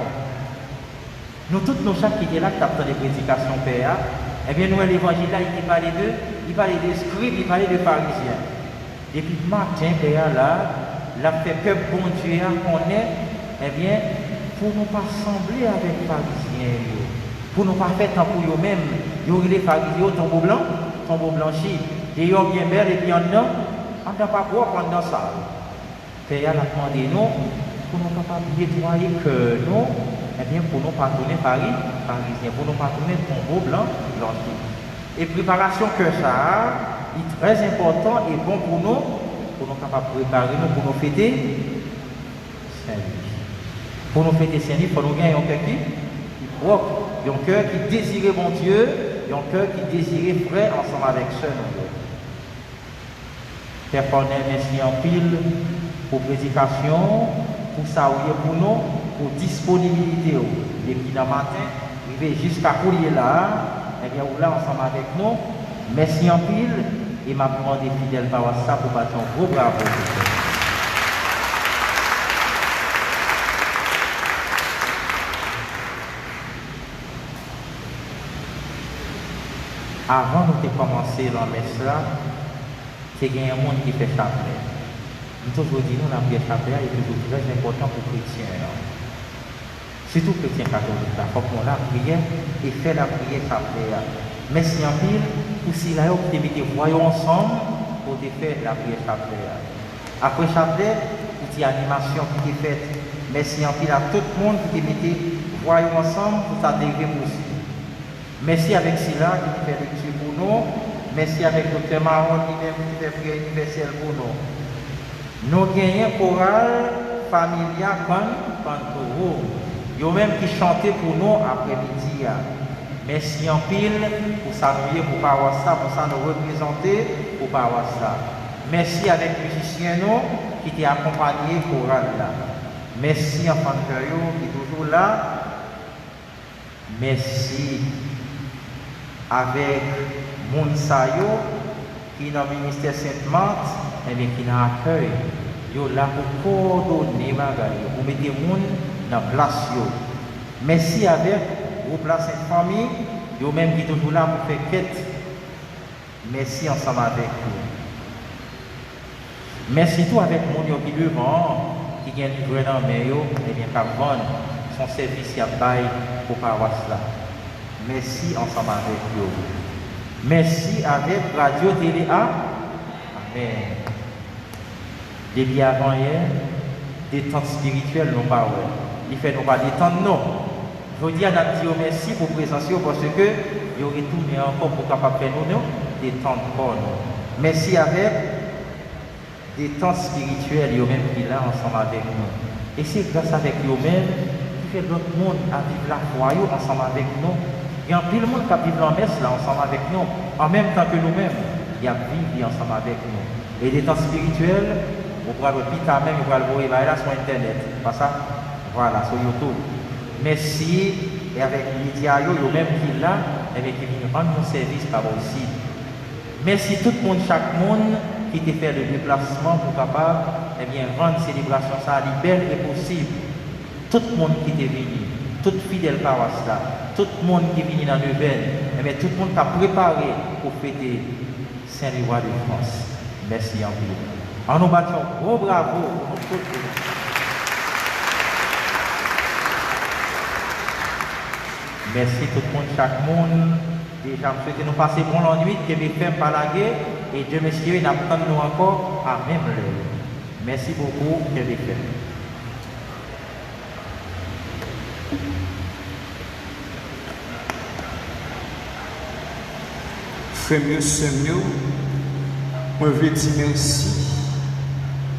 Nous tous nos chaque qui est là, qui attendent des prédications Père, eh bien nous l'évangile là, il parlait de scribes, il parlait de pharisiens. Depuis le matin, Père là, l'a fait peuple bon Dieu qu'on est, eh bien, pour ne pas sembler avec les pharisiens, pour ne pas faire tant pour eux-mêmes, ils ont les pharisiens tombeau blanchi, et ils ont bien belle et bien non, on n'a pas pouvoir prendre dans ça. Père a demandé nous pour nous capables de nettoyer que nous, eh bien pour nous pardonner Parisien, pour nous pardonner tombeau blanchi. Et préparation que ça est très important et bon pour nous capables de préparer nous pour nous fêter Saint-Louis. Pour nous fêter Saint-Louis, il faut nous gagner un cœur qui propre, un cœur qui désire bon Dieu, un cœur qui désire frère ensemble avec ceux nous. Père Cornel, merci en pile pour prédication, pour ça pour nous, pour disponibilité. Depuis le matin, arriver jusqu'à courir là, et bien là ensemble avec nous. Merci en pile et m'a demandé fidèle par ça pour battre un gros bravo. Avant de commencer dans la messe là, c'est qu'il y a un monde qui fait chapelet. Nous toujours dit nous la prière chapelet est toujours très important pour les chrétiens. Surtout les chrétiens catholiques. Il faut qu'on la prière et faire la prière chapelet. Merci en pile pour si là vous mettez voyons ensemble pour faire la prière chapelet. Après chapelet, il y a une animation qui est faite. Merci en pile à tout le monde qui mettez voyons ensemble pour ça devrait possible. Merci avec Sila qui fait lecture pour nous. Merci avec Dr. Maron lui-même qui fait prière universelle pour nous. Nous gagnons chorale Familia Pantoro. Yo même qui chantait pour nous après-midi. Merci en pile pour ça nous pour paroisse ça, pour ça nous représenter pour paroisse ça. Merci avec les musiciens nous qui t'ont accompagné chorale là. Merci enfant de cœur qui est toujours là. Merci avec Mounsayo qui est dans le ministère Sainte-Marthe et bien qui n'a accueil. Yo là pour coordonner bagaille, pour mettre les gens dans la place. Merci avec vos places en famille, yo même qui est toujours là pour faire quête. Merci ensemble avec vous. Merci tout avec mon yo qui devant, qui vient livrer dans mes yo, et bien par son service à bail pour paroisse là. Merci ensemble avec vous. Merci avec Radio Télé A. Amen. Depuis avant hier, des temps spirituels non pas ouais. Il fait nous pas détendre non. Je dis à notre merci pour présence parce que il aurait tout mais encore pour capable faire nous détendre encore nous. Merci avec des temps spirituels yo même qui là ensemble avec nous. Et c'est grâce avec eux même qui fait d'autres monde à vivre la foi ensemble avec nous. Il y a plein de monde qui vivent la messe là ensemble avec nous en même temps que nous-mêmes. Il y a vivre ensemble avec nous. Et des temps spirituels vous pouvez le pita même, vous pouvez le voir là sur internet. Pas ça? Voilà, sur YouTube. Merci. Et avec Lydia, yo même qui là, et bien qui vient rendre mon service par aussi. Merci tout le monde, chaque monde qui t'a fait le déplacement pour capable, et bien rendre célébration ça belle et possible. Tout le monde qui est venu, tout fidèle paroisse là, tout le monde qui est venu dans le Neuven, et bien tout le monde t'a préparé pour fêter Saint-Louis de France. Merci en plus. En nous battant gros bravo pour tout le monde. Merci tout le monde, chaque monde. Déjà, je souhaite nous passer bon la nuit, que mes femmes par la guerre, et Dieu merci, nous attendons encore à même l'heure. Merci beaucoup, que mes femmes. Frère mieux, c'est mieux. Je veux dire merci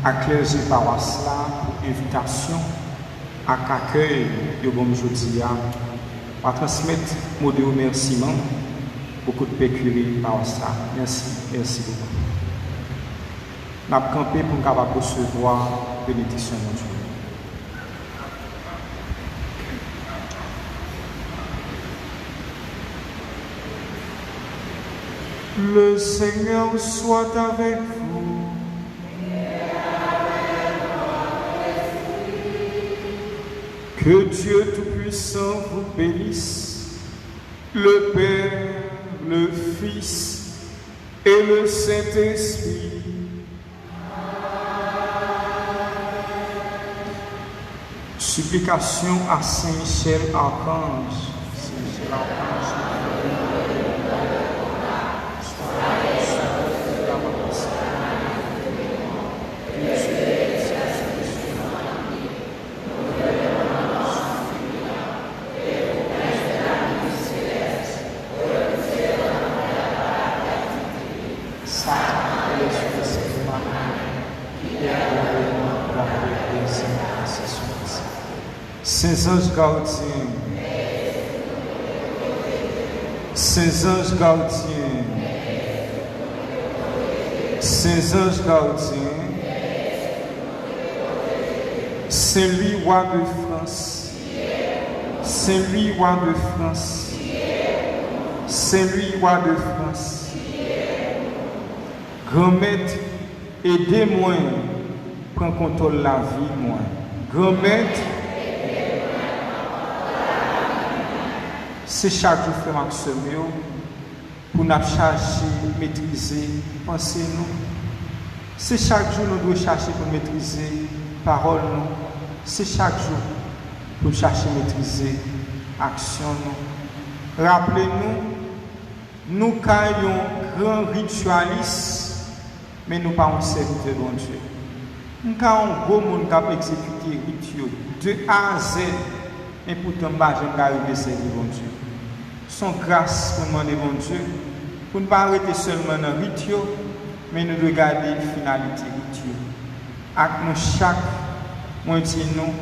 à clergé paroisse là pour l'invitation, à l'accueil de bon jeudi, à transmettre mot de remerciement beaucoup de pécurie paroisse là. Merci, merci beaucoup. Nous avons campé pour nous capable recevoir la bénédiction de Dieu. Le Seigneur soit avec vous. Que Dieu Tout-Puissant vous bénisse, le Père, le Fils et le Saint-Esprit. Supplication à Saint-Michel Archange. Saint-Michel Archange. Saints anges gardiens, Saints anges gardiens, Saints anges gardiens, Saint-Louis roi de France, Saint-Louis roi de France, Saint-Louis roi de France, grand maître, aidez-moi, prends contrôle la vie, moi, grand maître. C'est chaque jour, frère Maxime, pour nous chercher, maîtriser, penser nous. C'est chaque jour, nous devons chercher pour maîtriser parole nous. C'est chaque jour, pour chercher, maîtriser action nous. Rappelez-nous, nous caillons grand ritualiste, mais nous pas un serviteur de Dieu. Nous avons un gros monde qui a exécuté les rituels de A à Z. mais pourtant, je ne vais arriver servir bon Dieu. Son grâce pour demander bon Dieu, pour ne pas arrêter seulement dans le rituel, mais nous regarder la finalité rituel. Avec nous chaque, moi dis nous,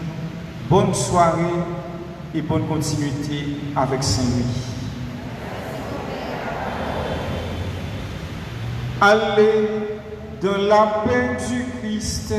bonne soirée et bonne continuité avec Saint-Louis. Allez dans la paix du Christ.